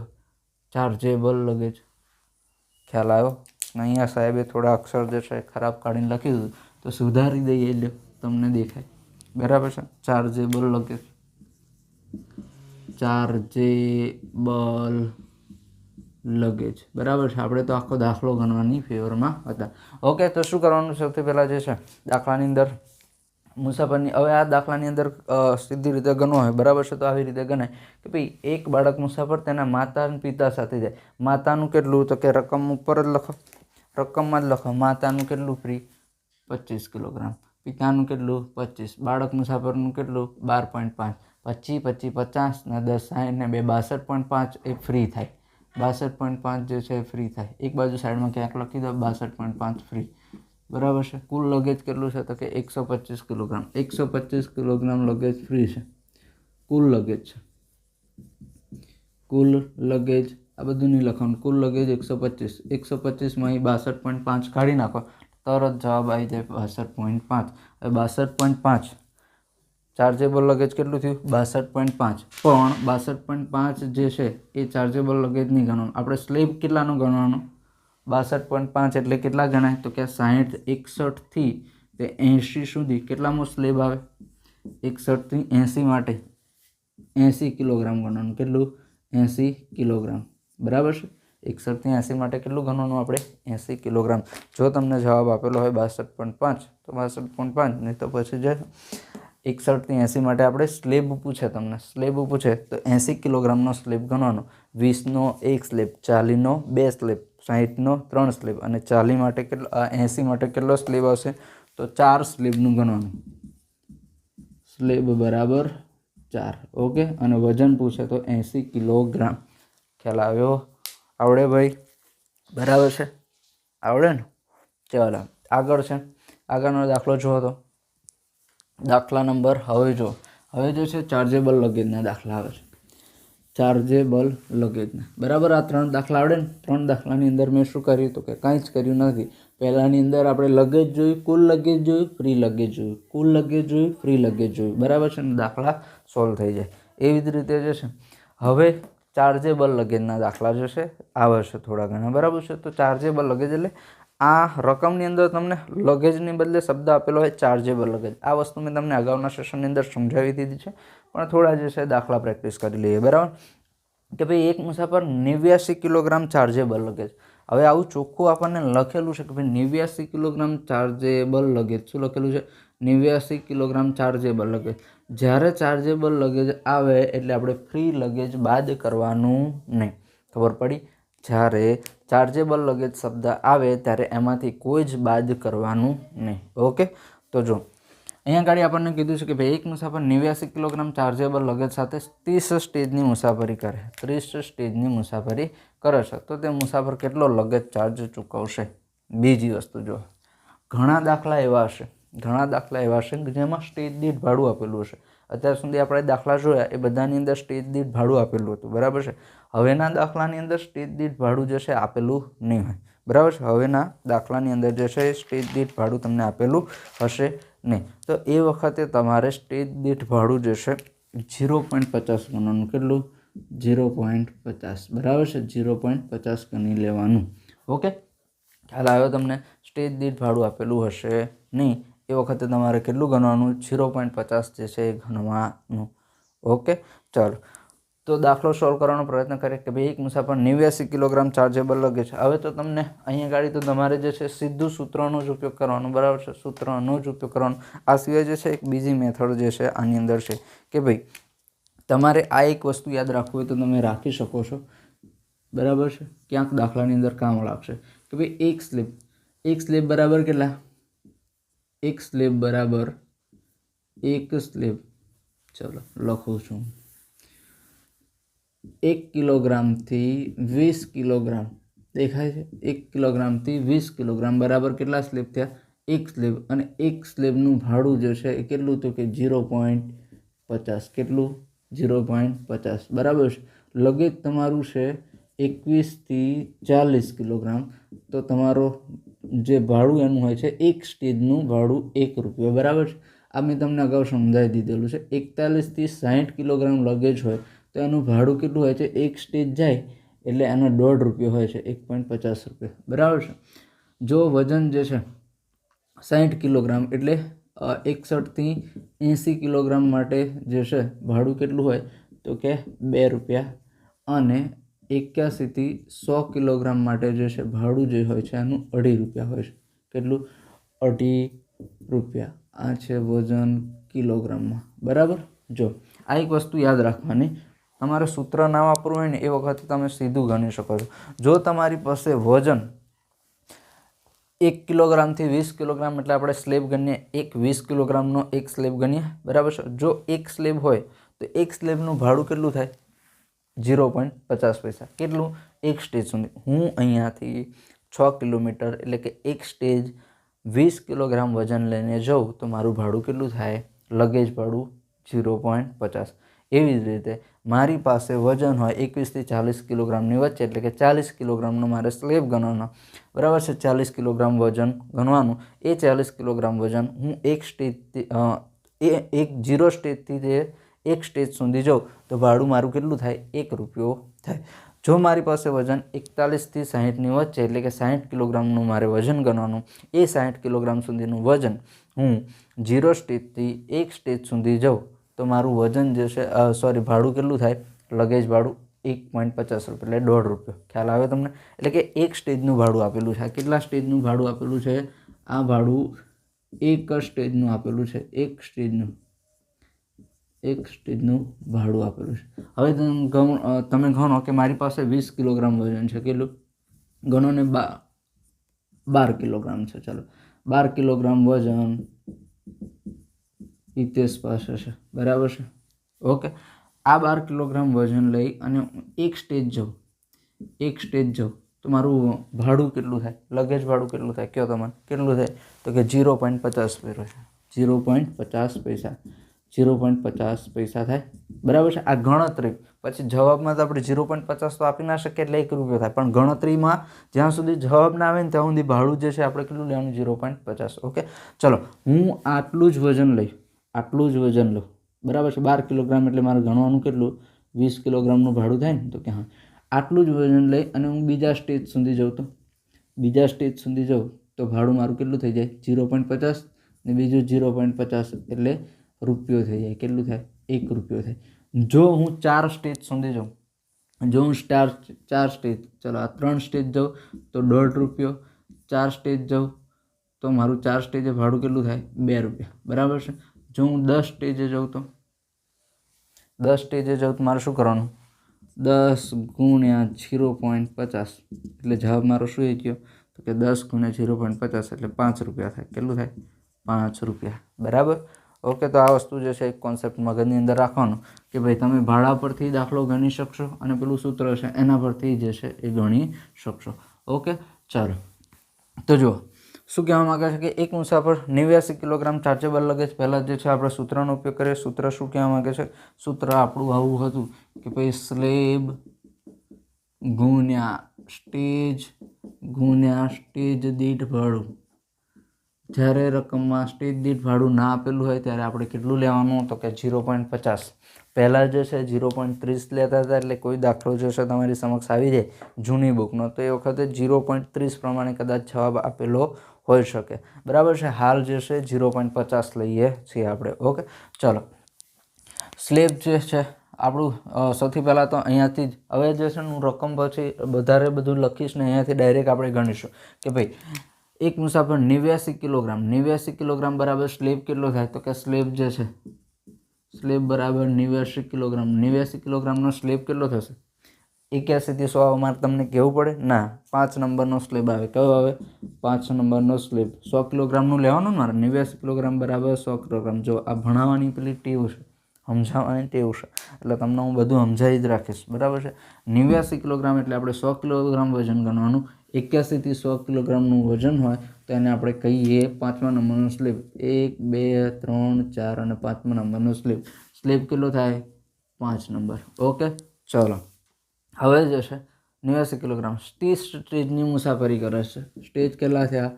ચાર્જેબલ લગેજ. ખ્યાલ આવ્યો. અહીંયા સાહેબે થોડા અક્ષર જે છે ખરાબ કાઢીને લખી દીધું, તો સુધારી દઈએ. લ્યો, તમને દેખાય, બરાબર છે. ચાર્જેબલ લગેજ, ચાર્જેબલ લગેજ, બરાબર છે. આપણે તો આખો દાખલો ગણવાની ફેવરમાં હતા. ઓકે, તો શું કરવાનું, સૌથી પહેલાં જે છે દાખલાની અંદર મુસાફરની, હવે આ દાખલાની અંદર સીધી રીતે ગણવો હોય, બરાબર છે. તો આવી રીતે ગણાય કે ભાઈ એક બાળક મુસાફર તેના માતા અને પિતા સાથે જાય. માતાનું કેટલું, તો કે રકમ ઉપર જ લખો, રકમમાં જ લખો. માતાનું કેટલું ફ્રી, 25 કિલોગ્રામ. પિતાનું કેટલું, 25. બાળક મુસાફરનું કેટલું, 12.5. 25, 50 ને 10, 60 ને 2, 62.5 એ ફ્રી થાય. 62.5 જે છે એ ફ્રી થાય. એક બાજુ સાઈડમાં ક્યાંક લખી દો, 62.5 ફ્રી, બરાબર છે. કુલ લગેજ કેટલું છે, તો કે 125 કિલોગ્રામ. 125 કિલોગ્રામ લગેજ ફ્રી છે, કુલ લગેજ છે. કુલ લગેજ, આ બધું નહીં લખવાનું. કુલ લગેજ 125. 125માં 62.5 કાઢી નાખો, તરત જવાબ આવી જાય 62.5. હવે 62.5 ચાર્જેબલ લગેજ કેટલું થયું, 62.5. પણ 62.5 જે છે એ ચાર્જેબલ લગેજ નહીં ગણવાનું. આપણે સ્લેબ કેટલાનો ગણવાનો, 62.5 એટલે કેટલા ગણાય, તો કે 60, 61થી તે 80 સુધી કેટલામો સ્લેબ આવે, 61થી 80 માટે 80 કિલોગ્રામ ગણવાનું. કેટલું, 80 કિલોગ્રામ, બરાબર છે. 61થી 80 માટે કેટલું ગણવાનું આપણે, 80 કિલોગ્રામ. જો તમને જવાબ આપેલો હોય 62.5 તો 62.5, નહીં તો પછી જે 61થી 80 માટે આપણે સ્લેબ પૂછે, તમને સ્લેબ પૂછે તો 80 કિલોગ્રામનો સ્લેબ ગણવાનો. 20નો 1 સ્લેબ, 40નો 2 સ્લેબ, 60નો 3 સ્લેબ અને 40 માટે કેટલો, 80 માટે કેટલો સ્લેબ આવશે, તો 4 સ્લેબનું ગણવાનું. સ્લેબ બરાબર 4. ઓકે, અને વજન પૂછે તો 80 કિલોગ્રામ. ખ્યાલ આવ્યો, આવડે ભાઈ, બરાબર છે, આવડે ને. ચાલો આગળ છે, આગળનો દાખલો જુઓ. તો દાખલા નંબર, હવે જે છે ચાર્જેબલ લગેજના દાખલા આવે છે. ચાર્જેબલ લગેજના, બરાબર. આ 3 દાખલા આવડે ને. 3 દાખલાની અંદર મેં શું કર્યું, તો કે કંઈ જ કર્યું નથી. પહેલાંની અંદર આપણે લગેજ જોયું, કુલ લગેજ જોયું, ફ્રી લગેજ જોયું, કુલ લગેજ જોયું, ફ્રી લગેજ જોયું, બરાબર છે. ને દાખલા સોલ્વ થઈ જાય. એવી જ રીતે જે છે હવે ચાર્જેબલ લગેજના દાખલા જે છે આવે છે થોડા ઘણા, બરાબર છે. તો ચાર્જેબલ લગેજ એટલે આ રકમની અંદર તમને લગેજની બદલે શબ્દ આપેલો હોય ચાર્જેબલ લગેજ. આ વસ્તુ મેં તમને અગાઉના સેશનની અંદર સમજાવી દીધી છે. પણ થોડા જે છે દાખલા પ્રેક્ટિસ કરી લઈએ, બરાબર. કે ભાઈ એક મુસાફર 89 કિલોગ્રામ ચાર્જેબલ લગેજ. હવે આવું ચોખ્ખું આપણને લખેલું છે કે ભાઈ 89 કિલોગ્રામ ચાર્જેબલ લગેજ. શું લખેલું છે? 89 કિલોગ્રામ ચાર્જેબલ લગેજ. જ્યારે ચાર્જેબલ લગેજ આવે એટલે આપણે ફ્રી લગેજ બાદ કરવાનું નહીં. ખબર પડી? જ્યારે ચાર્જેબલ લગેજ શબ્દ આવે ત્યારે એમાંથી કોઈ જ બાદ કરવાનું નહીં. ઓકે, તો જો અહીંયા આગળ આપણને કીધું છે કે ભાઈ એક મુસાફર 89 કિલોગ્રામ ચાર્જેબલ લગેજ સાથે 30 સ્ટેજની મુસાફરી કરે. 30 સ્ટેજની મુસાફરી કરે છે તો તે મુસાફર કેટલો લગેજ ચાર્જ ચૂકવશે? બીજી વસ્તુ જો, ઘણા દાખલા એવા હશે કે જેમાં સ્ટેજ દીઠ ભાડું આપેલું હશે. અત્યાર સુધી આપણે દાખલા જોયા એ બધાની અંદર સ્ટેજ દીઠ ભાડું આપેલું હતું, બરાબર છે. હવેના દાખલાની અંદર સ્ટેજ દીઠ ભાડું જે છે આપેલું નહીં હોય, બરાબર છે. હવેના દાખલાની અંદર જે છે સ્ટેજ દીઠ ભાડું તમને આપેલું હશે નહીં. તો એ વખતે તમારે સ્ટેજ દીઠ ભાડું જે છે 0.50 ગણવાનું. કેટલું? 0.50, બરાબર છે. 0.50 ગણી લેવાનું. ઓકે, ખ્યાલ આવ્યો તમને? સ્ટેજ દીઠ ભાડું આપેલું હશે નહીં એ વખતે તમારે કેટલું ગણવાનું? 0.50 જે છે એ ગણવાનું. ઓકે, ચાલો તો દાખલો સોલ્વ કરવાનો પ્રયત્ન કરીએ કે ભાઈ એક મુસાફર 89 કિલોગ્રામ ચાર્જેબલ લગેજ. હવે તો તમને અહીંયા ગાડી તો તમારે જે છે સીધું સૂત્રનો જ ઉપયોગ કરવાનો, બરાબર છે. સૂત્રનો જ ઉપયોગ કરવાનો. આ સિવાય જે છે એક બીજી મેથડ જે છે આની અંદર છે કે ભાઈ તમારે આ એક વસ્તુ યાદ રાખવું હોય તો તમે રાખી શકો છો, બરાબર છે. ક્યાંક દાખલાની અંદર કામ લાગશે કે ભાઈ એક સ્લેબ બરાબર કેટલા? એક સ્લેબ બરાબર એક સ્લેબ, ચલો લખું છું, 1 કિલોગ્રામથી 20 કિલોગ્રામ. દેખાય છે? 1 કિલોગ્રામથી 20 કિલોગ્રામ બરાબર કેટલા સ્લેબ થયા? એક સ્લેબ. અને એક સ્લેબનું ભાડું જે છે એ કેટલું? તો કે 0.50. કેટલું? 0.50, બરાબર છે. લગેજ તમારું છે 21 થી 40 કિલોગ્રામ. તો તમારો જે ભાડું એનું હોય છે એક સ્ટેજનું ભાડું ₹1, બરાબર છે. આ મેં તમને અગાઉ સમજાવી દીધેલું છે. 41 થી 60 કિલોગ્રામ લગેજ હોય તો એનું ભાડું કેટલું હોય છે? એક સ્ટેજ જાય એટલે એનો ₹1.5 હોય છે, ₹1.50, બરાબર છે. જો વજન જે છે 60 કિલોગ્રામ એટલે 61 થી 80 કિલોગ્રામ માટે જે છે ભાડું કેટલું હોય? તો કે ₹2. અને 81 થી 100 કિલોગ્રામ માટે જે છે ભાડું જે હોય છે એનું ₹2.5 હોય છે. કેટલું? ₹2.5. આ છે વજન કિલોગ્રામમાં, બરાબર. જો આ એક વસ્તુ યાદ રાખવાની, તમારે સૂત્ર ના વાપરવું હોય ને એ વખતે તમે સીધું ગણી શકો છો. જો તમારી પાસે વજન 1 કિલોગ્રામથી 20 કિલોગ્રામ એટલે આપણે સ્લેબ ગણીએ, 20 કિલોગ્રામનો એક સ્લેબ ગણીએ, બરાબર છે. જો એક સ્લેબ હોય તો એક સ્લેબનું ભાડું કેટલું થાય? 0.50 પૈસા. કેટલું? એક સ્ટેજ સુધી. હું અહીંયાથી 6 કિલોમીટર એટલે કે એક સ્ટેજ 20 કિલોગ્રામ વજન લઈને જાઉં તો મારું ભાડું કેટલું થાય? લગેજ ભાડું 0.50. એવી જ રીતે મારી પાસે વજન હોય 21 થી 40 કિલોગ્રામની વચ્ચે એટલે કે 40 કિલોગ્રામનો મારે સ્લેબ ગણવાનો, બરાબર છે. 40 કિલોગ્રામ વજન ગણવાનું. એ 40 કિલોગ્રામ વજન હું એક સ્ટેજથી ઝીરો સ્ટેજથી જે એક સ્ટેજ સુધી જાઉં તો ભાડું મારું કેટલું થાય? ₹1 થાય. જો મારી પાસે વજન 41 થી 60ની વચ્ચે એટલે કે 60 કિલોગ્રામનું મારે વજન ગણવાનું, એ 60 કિલોગ્રામ સુધીનું વજન હું ઝીરો સ્ટેજથી એક સ્ટેજ સુધી જાઉં તો મારું વજન જે છે ભાડું કેટલું થાય? લગેજ ભાડું ₹1.50 એટલે ₹1.5. ખ્યાલ આવે તમને? એટલે કે એક સ્ટેજનું ભાડું આપેલું છે. કેટલા સ્ટેજનું ભાડું આપેલું છે? આ ભાડું એક સ્ટેજનું આપેલું છે. એક સ્ટેજનું ભાડું આપેલું છે. હવે તમે ગણો કે મારી પાસે 20 કિલોગ્રામ વજન છે. કેટલું? ગણો ને 12 કિલોગ્રામ છે. ચાલો 12 કિલોગ્રામ વજન હિતેશ પાસે છે, બરાબર છે. ઓકે, આ 12 કિલોગ્રામ વજન લઈ અને એક સ્ટેજ જાઉં તો મારું ભાડું કેટલું થાય? લગેજ ભાડું કેટલું થાય? કયો તમને કેટલું થાય? તો કે 0.50 છે. 0.50 પૈસા. 0.50 પૈસા થાય, બરાબર છે. આ ગણતરી પછી જવાબમાં તો આપણે 0.50 તો આપી ના શકીએ એટલે ₹1 થાય, પણ ગણતરીમાં જ્યાં સુધી જવાબ ના આવે ને ત્યાં સુધી ભાડું જે છે આપણે કેટલું લેવાનું? 0.50. ઓકે, ચલો હું આટલું જ વજન લઉં, બરાબર છે. 12 કિલોગ્રામ એટલે મારે ગણવાનું કેટલું? 20 કિલોગ્રામનું ભાડું થાય ને? તો કે હા, આટલું જ વજન લઈ અને હું બીજા સ્ટેજ સુધી જાઉં તો ભાડું મારું કેટલું થઈ જાય? 0.50 ને બીજું 0.50 એટલે ₹1 થઈ જાય. કેટલું થાય? 1 રૂપિયો થાય. જો હું 4 સ્ટેજ સુધી જાઉં, જો હું 4 સ્ટેજ, ચલો આ 3 સ્ટેજ જાઉં તો 1.5 રૂપિયો, 4 સ્ટેજ જાઉં તો મારું 4 સ્ટેજે ભાડું કેટલું થાય? 2 રૂપિયા, બરાબર છે. જો હું 10 સ્ટેજે જાઉં તો 10 સ્ટેજે જાઉં તો મારે શું કરવાનું? 10 ગુણ્યા 0.50 એટલે જવાબ મારો શું આવી ગયો? તો કે 10 ગુણ્યા 0.50 એટલે 5 રૂપિયા થાય. કેટલું થાય? 5 રૂપિયા, બરાબર. ઓકે, તો આ વસ્તુ જે છે એક કોન્સેપ્ટ મગજની અંદર રાખવાનું કે ભાઈ તમે ભાડા પરથી દાખલો ગણી શકશો અને પેલું સૂત્ર છે એના પરથી જે છે એ ગણી શકશો. ઓકે, ચાલો. તો જુઓ શું કહેવા માગે છે કે એક મુસાફર 89 કિલોગ્રામ ચાર્જેબલ લગેજ, પહેલાં જે છે આપણે સૂત્રનો ઉપયોગ કરીએ. સૂત્ર શું કહેવા માગે છે? સૂત્ર આપણું આવું હતું કે ભાઈ સ્લેબ ગુણ્યા સ્ટેજ દીઠ ભાડું. જ્યારે રકમમાં સ્ટેજ દીઠ ભાડું ના આપેલું હોય ત્યારે આપણે કેટલું લેવાનું? તો કે 0.50. પહેલાં જે છે 0.30 લેતા હતા, એટલે કોઈ દાખલો જે છે તમારી સમક્ષ આવી જાય જૂની બુકનો તો એ વખતે 0.30 પ્રમાણે કદાચ જવાબ આપેલો હોઈ શકે, બરાબર છે. હાલ જે છે 0.50 લઈએ છીએ આપણે. ઓકે, ચાલો. સ્લેબ જે છે આપણું સૌથી પહેલાં તો અહીંયાથી જ, હવે જે છે હું રકમ પછી વધારે બધું લખીશ ને અહીંયાથી ડાયરેક્ટ આપણે ગણીશું કે ભાઈ એક મુસાફર 89 કિલોગ્રામ બરાબર સ્લેબ કેટલો થાય? તો કે સ્લેબ જે છે સ્લેબ બરાબર 89 કિલોગ્રામ. 89 કિલોગ્રામનો સ્લેબ કેટલો થશે? 81 થી 100 મારે તમને કહેવું પડે? ના, 5 નંબરનો સ્લેબ આવે. કયો આવે? 5 નંબરનો સ્લેબ. 100 કિલોગ્રામનું લેવાનું મારે. 89 કિલોગ્રામ બરાબર 100 કિલોગ્રામ. જો આ ભણાવવાની પેલી ટેવ છે, સમજાવવાની ટેવ છે, એટલે તમને હું બધું સમજાવી જ રાખીશ, બરાબર છે. 89 કિલોગ્રામ એટલે આપણે 100 કિલોગ્રામ વજન ગણવાનું. 81 થી 100 કિલોગ્રામનું વજન હોય તો એને આપણે કહીએ 5મા નંબરનો સ્લેબ. 1, 2, 3, 4 અને 5મા નંબરનો સ્લેબ. સ્લેબ કેટલો થાય? 5 નંબર. ઓકે, ચલો. હવે જે છે 89 કિલોગ્રામ 30 સ્ટેજની મુસાફરી કરે છે. સ્ટેજ કેટલા થયા?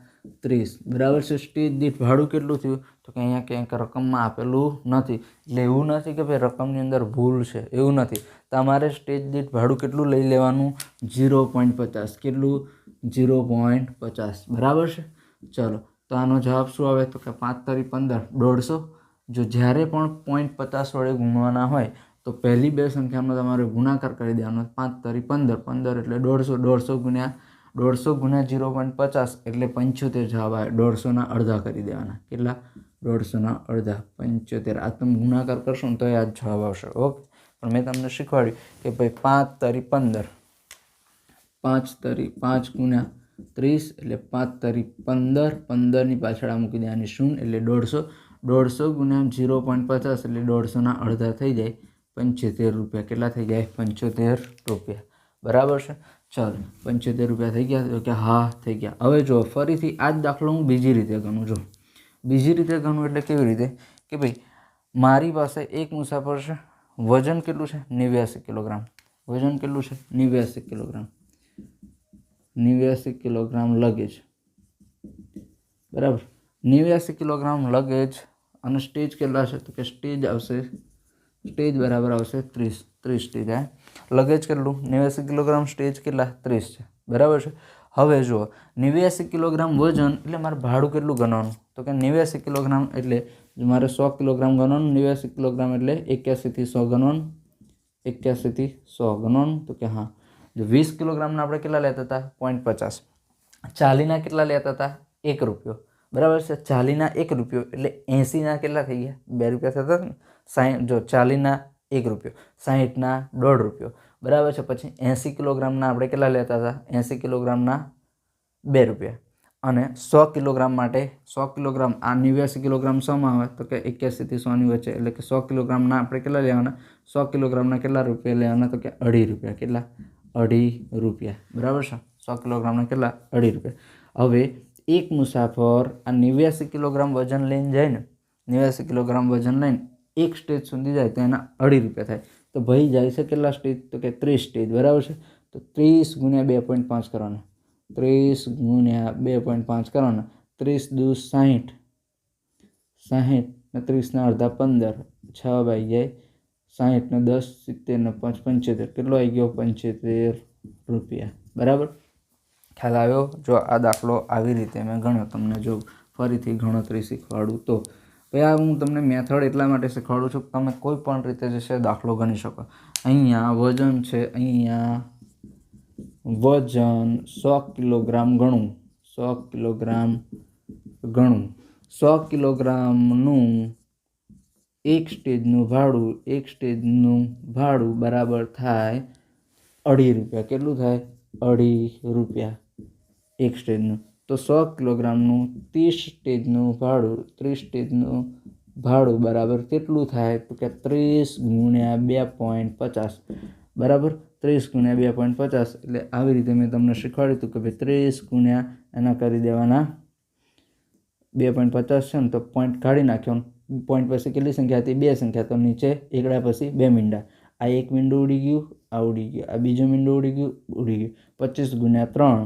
30, બરાબર છે. સ્ટેજ દીઠ ભાડું કેટલું થયું? તો કે અહીંયા ક્યાંક રકમમાં આપેલું નથી, એટલે એવું નથી કે ભાઈ રકમની અંદર ભૂલ છે, એવું નથી. તમારે સ્ટેજ દીઠ ભાડું કેટલું લઈ લેવાનું? 0.50. કેટલું? 0.50, બરાબર છે. ચલો, તો આનો જવાબ શું આવે? તો કે 5 તારી 15, 150. જો જ્યારે પણ 0.50 વડે ગુણવાના હોય તો પહેલી બે સંખ્યાનો તમારે ગુણાકાર કરી દેવાનો. 5 તારી 15, 15 એટલે 150, 150 ગુણ્યા 0.50 એટલે 75 જવાબ આવે. 150ના અડધા કરી દેવાના. કેટલા? 150ના અડધા, 75. આ તમે ગુણાકાર કરશો ને તો આ જ જવાબ આવશે. ઓકે, પણ મેં તમને શીખવાડ્યું કે ભાઈ 5 તારી 15, 5 ગુણ્યા 30 એટલે 5 તારી 15, 15ની પાછળ આ મૂકી દેવાની શૂન્ય એટલે 150, 150 ગુણ્યા 0.50 એટલે 150ના અડધા થઈ જાય 75 રૂપિયા. કેટલા થઈ જાય? 75 રૂપિયા, બરાબર છે. ચાલો, 75 રૂપિયા થઈ ગયા? તો કે હા, થઈ ગયા. હવે જો ફરીથી આ જ દાખલો હું બીજી રીતે ગણું. જો બીજી રીતે ગણું એટલે કેવી રીતે કે ભાઈ મારી પાસે એક મુસાફર છે, વજન કેટલું છે? 89 કિલોગ્રામ. વજન કેટલું છે? 89 કિલોગ્રામ. 89 કિલોગ્રામ લગેજ, બરાબર. 89 કિલોગ્રામ લગેજ અને સ્ટેજ કેટલા છે? તો કે સ્ટેજ આવશે, સ્ટેજ બરાબર આવશે 30 સ્ટેજ. લગેજ કેટલું? 89 કિલોગ્રામ. સ્ટેજ કેટલા? 30 છે, બરાબર છે. હવે જુઓ 89 કિલોગ્રામ વજન એટલે મારે ભાડું કેટલું ગણવાનું? તો કે 89 કિલોગ્રામ એટલે મારે 100 કિલોગ્રામ ગણવાનું. 89 કિલોગ્રામ એટલે 81 થી 100 ગણવાનું. 81 થી 100 ગણવાનું. તો કે હા, જો 20 કિલોગ્રામના આપણે કેટલા લેતા હતા? 0.50. 40ના કેટલા લેતા હતા? 1 રૂપિયો, બરાબર છે. 40ના 1 રૂપિયો એટલે 80ના કેટલા થઈ ગયા? 2 રૂપિયા થતા ને. 60, જો 40ના 1 રૂપિયો, 60ના 1.5 રૂપિયો, બરાબર છે. પછી 80 કિલોગ્રામના આપણે કેટલા લેતા હતા? 80 કિલોગ્રામના 2 રૂપિયા. અને 100 કિલોગ્રામ માટે 100 કિલોગ્રામ, આ 89 કિલોગ્રામ શોમાં આવે? તો કે 81 થી 100ની વચ્ચે, એટલે કે 100 કિલોગ્રામના આપણે કેટલા લેવાના? 100 કિલોગ્રામના કેટલા રૂપિયા લેવાના? તો કે 2.5 રૂપિયા. કેટલા? 2.5 રૂપિયા, બરાબર છે. 100 કિલોગ્રામના કેટલા? 2.5 રૂપિયા. હવે એક મુસાફર આ 89 કિલોગ્રામ વજન લઈને જાય ને, 89 કિલોગ્રામ વજન લઈને એક સ્ટેજ સુધી જાય તો એના 2.5 રૂપિયા થાય. તો ભાઈ જાય છે કેટલા સ્ટેજ? તો કે 30 સ્ટેજ, બરાબર છે. તો 30 ગુણ્યા 2.5 કરવાના. 30 ગુણ્યા 2.5 કરવાના. 30 દુ 60, 60 ને 30ના અડધા 15, 6 આવી જાય 60 ને 10, 70 ને 5, 75. કેટલો આવી ગયો? 75 રૂપિયા, બરાબર. ખ્યાલ આવ્યો? જો આ દાખલો આવી રીતે મેં ગણ્યો. તમને જો ફરીથી ગણતરી શીખવાડું તો ભાઈ આ હું તમને મેથડ એટલા માટે શીખવાડું છું કે તમે કોઈ પણ રીતે જે છે દાખલો ગણી શકો. અહીંયા વજન છે, અહીંયા વજન 100 કિલોગ્રામ ગણું, 100 કિલોગ્રામ ગણું. 100 કિલોગ્રામનું એક સ્ટેજનું ભાડું બરાબર થાય 2.5 રૂપિયા. કેટલું થાય? 2.5 રૂપિયા એક સ્ટેજનું. તો 100 કિલોગ્રામનું 30 સ્ટેજનું ભાડું બરાબર કેટલું થાય? તો કે 30 ગુણ્યા 2.50 બરાબર. 30 ગુણ્યા 2.50 એટલે આવી રીતે મેં તમને શીખવાડ્યું હતું કે ભાઈ 30 ગુણ્યા એના કરી દેવાના 2.50 છે ને, તો પોઈન્ટ કાઢી નાખ્યો. પોઈન્ટ પછી કેટલી સંખ્યા હતી? 2 સંખ્યા. તો નીચે એકડા પછી 2 મીંડા. આ એક મીંડું ઉડી ગયું, આ ઉડી ગયું. આ બીજું મીંડું ઉડી ગયું, ઉડી ગયું. 25 ગુણ્યા 3,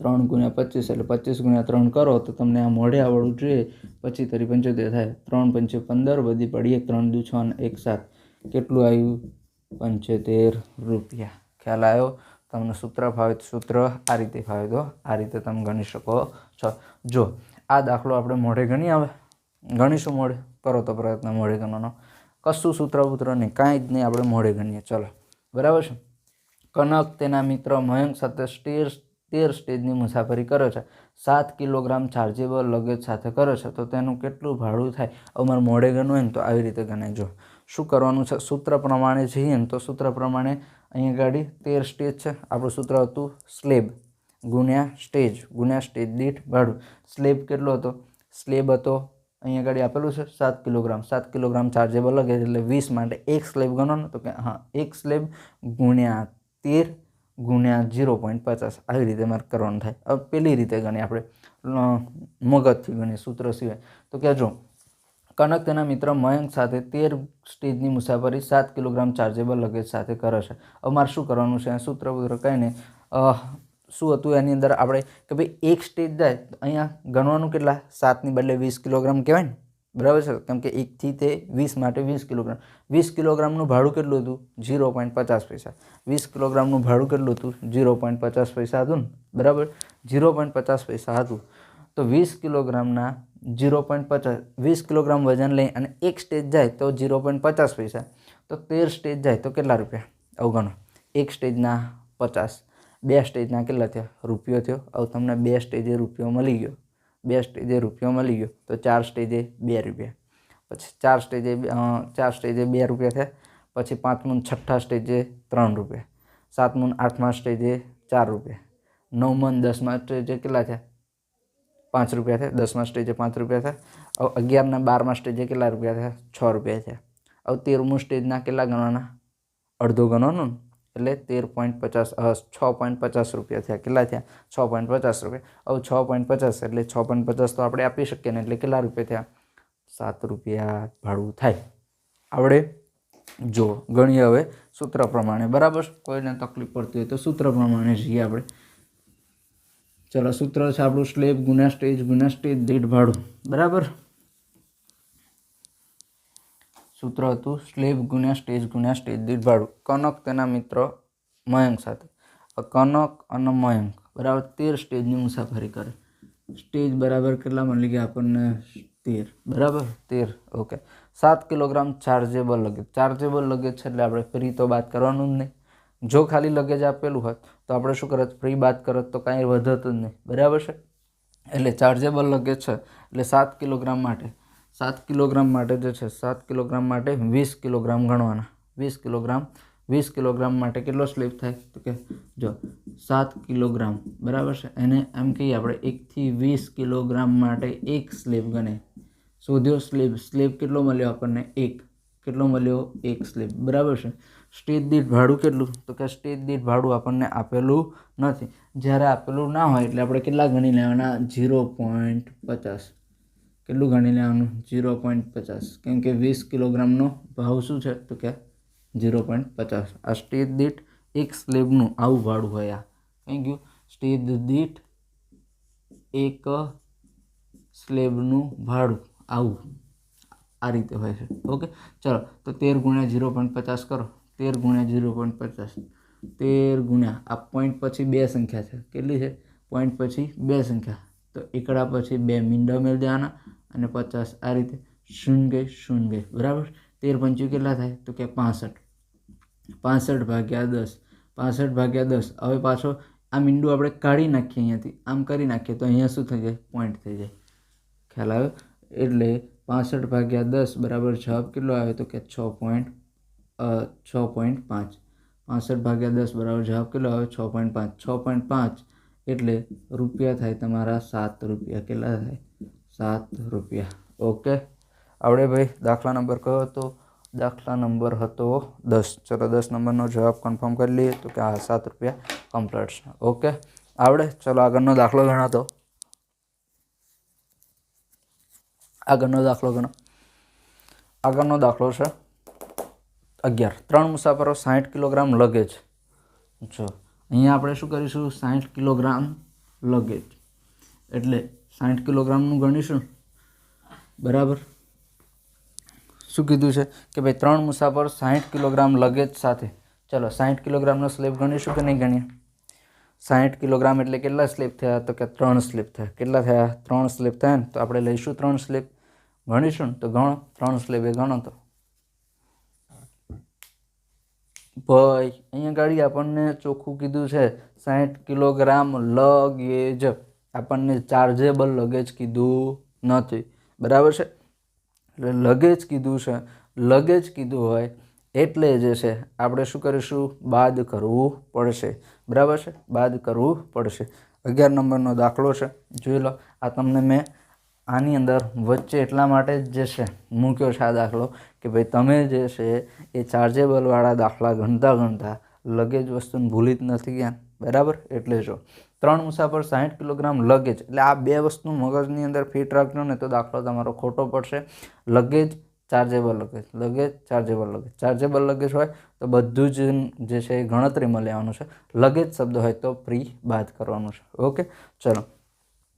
3 ગુણ્યા 25 એટલે 25 ગુણ્યા 3 કરો તો તમને આ મોઢે આવડવું જોઈએ. 25 તરી 75 થાય. 3 પંચે 15, બધી પડીએ. 3 દુ 6 ને 1 7. કેટલું આવ્યું? 75 રૂપિયા. ખ્યાલ આવ્યો? તમને સૂત્ર ફાવે તો સૂત્ર, આ રીતે ફાવે તો આ રીતે તમે ગણી શકો છો. જો આ દાખલો આપણે મોઢે ગણીશું મોઢે. કરો તો પ્રયત્ન મોઢે ગણવાનો. કશું સૂત્ર નહીં, કાંઈ જ નહીં, આપણે મોઢે ગણીએ. ચલો, બરાબર છે. કનક તેના મિત્ર મયંક સાથે 13 સ્ટેજની મુસાફરી કરે છે. 7 કિલોગ્રામ ચાર્જેબલ લગેજ સાથે કરે છે. તો તેનું કેટલું ભાડું થાય? અમારે મોઢે ગણવું હોય ને તો આવી રીતે ગણાય. જો શું કરવાનું છે, સૂત્ર પ્રમાણે જઈએ ને તો સૂત્ર પ્રમાણે અહીંયા ગાડી 13 સ્ટેજ છે. આપણું સૂત્ર હતું સ્લેબ ગુણ્યા સ્ટેજ દીઠ ભાડું. સ્લેબ કેટલો હતો? સ્લેબ હતો અહીંયા ગાડી આપેલું છે 7 કિલોગ્રામ. 7 કિલોગ્રામ ચાર્જેબલ લગેજ એટલે 20 માટે એક સ્લેબ ગણો ને, તો કે હા, એક સ્લેબ ગુણ્યા 13 ગુણ્યા 0.50 આવી રીતે મારે કરવાનું થાય. હવે પેલી રીતે ગણીએ આપણે, મગજથી ગણીએ, સૂત્ર સિવાય. તો કે જો કનક તેના મિત્ર મયંક સાથે 13 સ્ટેજની મુસાફરી 7 કિલોગ્રામ ચાર્જેબલ લગેજ સાથે કરે છે. હવે મારે શું કરવાનું છે? સૂત્ર કંઈ નહીં. શું હતું એની અંદર આપણે કે ભાઈ એક સ્ટેજ જાય તો અહીંયા ગણવાનું કેટલા? 7 ની બદલે 20 કિલોગ્રામ કહેવાય ને, બરાબર છે. કેમ કે 1 થી તે 20 માટે 20 કિલોગ્રામ. 20 કિલોગ્રામનું ભાડું કેટલું હતું? 0.50 પૈસા. 20 કિલોગ્રામનું ભાડું કેટલું હતું? 0.50 પૈસા હતું ને, બરાબર. 0.50 પૈસા હતું. તો 20 કિલોગ્રામના 0.50, 20 કિલોગ્રામ વજન લઈ અને એક સ્ટેજ જાય તો 0.50 પૈસા. તો 13 સ્ટેજ જાય તો કેટલા રૂપિયા? અવગણો. એક સ્ટેજના 50, 2 સ્ટેજના કેટલા થયા? રૂપિયો થયો. હવે તમને 2 સ્ટેજે રૂપિયો મળી ગયો. 2 સ્ટેજે રૂપિયો મળી ગયો તો 4 સ્ટેજે 2 રૂપિયા. પછી 4 સ્ટેજે 2 રૂપિયા થયા. પછી 5મું 6ઠ્ઠા સ્ટેજે 3 રૂપિયા. 7મું 8મા સ્ટેજે 4 રૂપિયા. 9મા 10મા સ્ટેજે કેટલા થયા? 5 રૂપિયા થયા. 10મા સ્ટેજે 5 રૂપિયા થયા. હવે 11ના 12મા સ્ટેજે કેટલા રૂપિયા થયા? 6 રૂપિયા થયા. હવે 13મું સ્ટેજના કેટલા ગણવાના? અડધો ગણવાનું ને, એટલે 6.50 રૂપિયા થયા. કેટલા થયા? 6.50 રૂપિયા. હવે 6.50 એટલે 6.50 તો આપણે આપી શકીએ ને, એટલે કેટલા રૂપિયા થયા? 7 રૂપિયા ભાડું થાય. આવડે? જો ગણીએ હવે સૂત્ર પ્રમાણે, બરાબર. કોઈને તકલીફ પડતી હોય તો સૂત્ર પ્રમાણે જઈએ આપણે. ચલો, સૂત્ર છે આપણું સ્લેબ ગુણ્યા સ્ટેજ દીઠ ભાડું, બરાબર. સૂત્ર હતું સ્લેબ ગુણ્યા સ્ટેજ દીઠ ભાડું. કનક તેના મિત્ર મયંક સાથે, કનક અને મયંક બરાબર 13 સ્ટેજની મુસાફરી કરે. સ્ટેજ બરાબર કેટલા મળી ગયા આપણને? 13, બરાબર. 13, ઓકે. 7 કિલોગ્રામ ચાર્જેબલ લગેજ છે એટલે આપણે ફ્રી તો બાદ કરવાનું જ નહીં. જો ખાલી લગેજ આપેલું હોત તો આપણે શું કરત? ફ્રી બાદ કરત તો કાંઈ વધત જ નહીં, બરાબર છે. એટલે ચાર્જેબલ લગેજ છે એટલે 7 કિલોગ્રામ માટે જે છે 7 કિલોગ્રામ માટે 20 કિલોગ્રામ ગણવાના. 20 કિલોગ્રામ માટે કેટલો સ્લેબ થાય? તો કે જો 7 કિલોગ્રામ, બરાબર છે. એને એમ કહીએ આપણે 1 થી 20 કિલોગ્રામ માટે એક સ્લેબ ગણે. શોધ્યો સ્લેબ કેટલો મળ્યો આપણને? 1. કેટલો મળ્યો? 1 સ્લેબ, બરાબર છે. સ્ટેજ દીઠ ભાડું કેટલું? તો કે સ્ટેજ દીઠ ભાડું આપણને આપેલું નથી. જ્યારે આપેલું ના હોય એટલે આપણે કેટલા ગણી લેવાના? 0.50. કેટલું ગણી લેવાનું? 0.50. કેમ કે 20 કિલોગ્રામનો ભાવ શું છે? તો કે 0.50. આ સ્ટેજ દીઠ એક સ્લેબનું આવું ભાડું હોય. આ કઈ ગયું? સ્ટેજ દીઠ એક સ્લેબનું ભાડું આવું આ રીતે હોય છે. ઓકે, ચલો. તો 13 ગુણ્યા 0.50 કરો. 13 ગુણ્યા 0.50, 13 ગુણ્યા આ પોઈન્ટ પછી 2 સંખ્યા છે. કેટલી છે? પોઈન્ટ પછી 2 સંખ્યા. તો એકડા પછી 2 મીંડા મેળ દેવાના. અને 50 આ રીતે શૂન્ય ગઈ શૂન્ય ગઈ બરાબર. 13 પંચું કેટલા થાય તો કે 65. 65 ભાગ્યા 10 65 ભાગ્યા 10. હવે પાછો આ મીંડું આપણે કાઢી નાખીએ અહીંયાથી આમ કરી નાખીએ તો અહીંયા શું થઈ જાય પોઈન્ટ થઈ જાય. ખ્યાલ આવે. એટલે 65 ભાગ્યા 10 બરાબર જવાબ કેટલો આવે તો કે 6.5. 65 ભાગ્યા 10 બરાબર જવાબ કેટલો આવે 6.5. 6.5 એટલે રૂપિયા થાય તમારા 7 રૂપિયા. કેટલા થાય 7 રૂપિયા. ઓકે આવડે ભાઈ. દાખલા નંબર કયો હતો? દાખલા નંબર હતો 10. ચલો 10 નંબરનો જવાબ કન્ફર્મ કરી લઈએ તો કે આ 7 રૂપિયા કમ્પ્લીટ છે. ઓકે આવડે. ચલો આગળનો દાખલો ગણાતો. આગળનો દાખલો ગણો. આગળનો દાખલો છે 11. 3 મુસાફરો 60 કિલોગ્રામ લગેજ. જો અહીંયા આપણે શું કરીશું 60 કિલોગ્રામ લગેજ એટલે 60 કિલોગ્રામનું ગણીશું બરાબર. શું કીધું છે કે ભાઈ 3 મુસાફર 60 કિલોગ્રામ લગેજ સાથે. ચલો 60 કિલોગ્રામનો સ્લેબ ગણીશું કે નહીં ગણીએ? 60 કિલોગ્રામ એટલે કેટલા સ્લેબ થયા તો કે 3 સ્લેબ થયા. કેટલા થયા 3 સ્લેબ થયા ને તો આપણે લઈશું 3 સ્લેબ ગણીશું ને તો ગણો 3 સ્લેબે ગણો તો ભાઈ અહીંયા ગાડી આપણને ચોખ્ખું કીધું છે 60 કિલોગ્રામ લગેજ. આપણને ચાર્જેબલ લગેજ કીધું નથી બરાબર છે. એટલે લગેજ કીધું છે. લગેજ કીધું હોય એટલે જે છે આપણે શું કરીશું બાદ કરવું પડશે બરાબર છે. બાદ કરવું પડશે. 11 નંબરનો દાખલો છે જોઈ લો. આ તમને મેં આની અંદર વચ્ચે એટલા માટે જ જે છે મૂક્યો છે આ દાખલો કે ભાઈ તમે જે છે એ ચાર્જેબલવાળા દાખલા ગણતા લગેજ વસ્તુને ભૂલી જ નથી ગયા બરાબર. એટલે જો 3 મુસાફર 60 કિલોગ્રામ લગેજ એટલે આ બે વસ્તુ મગજની અંદર ફિટ રાખજો ને તો દાખલો તમારો ખોટો પડશે. Luggage chargeable luggage luggage chargeable luggage. Chargeable luggage હોય તો બધું જ જે છે એ ગણતરીમાં લેવાનું છે. લગેજ શબ્દ હોય તો ફ્રી બાદ કરવાનું છે. ઓકે ચલો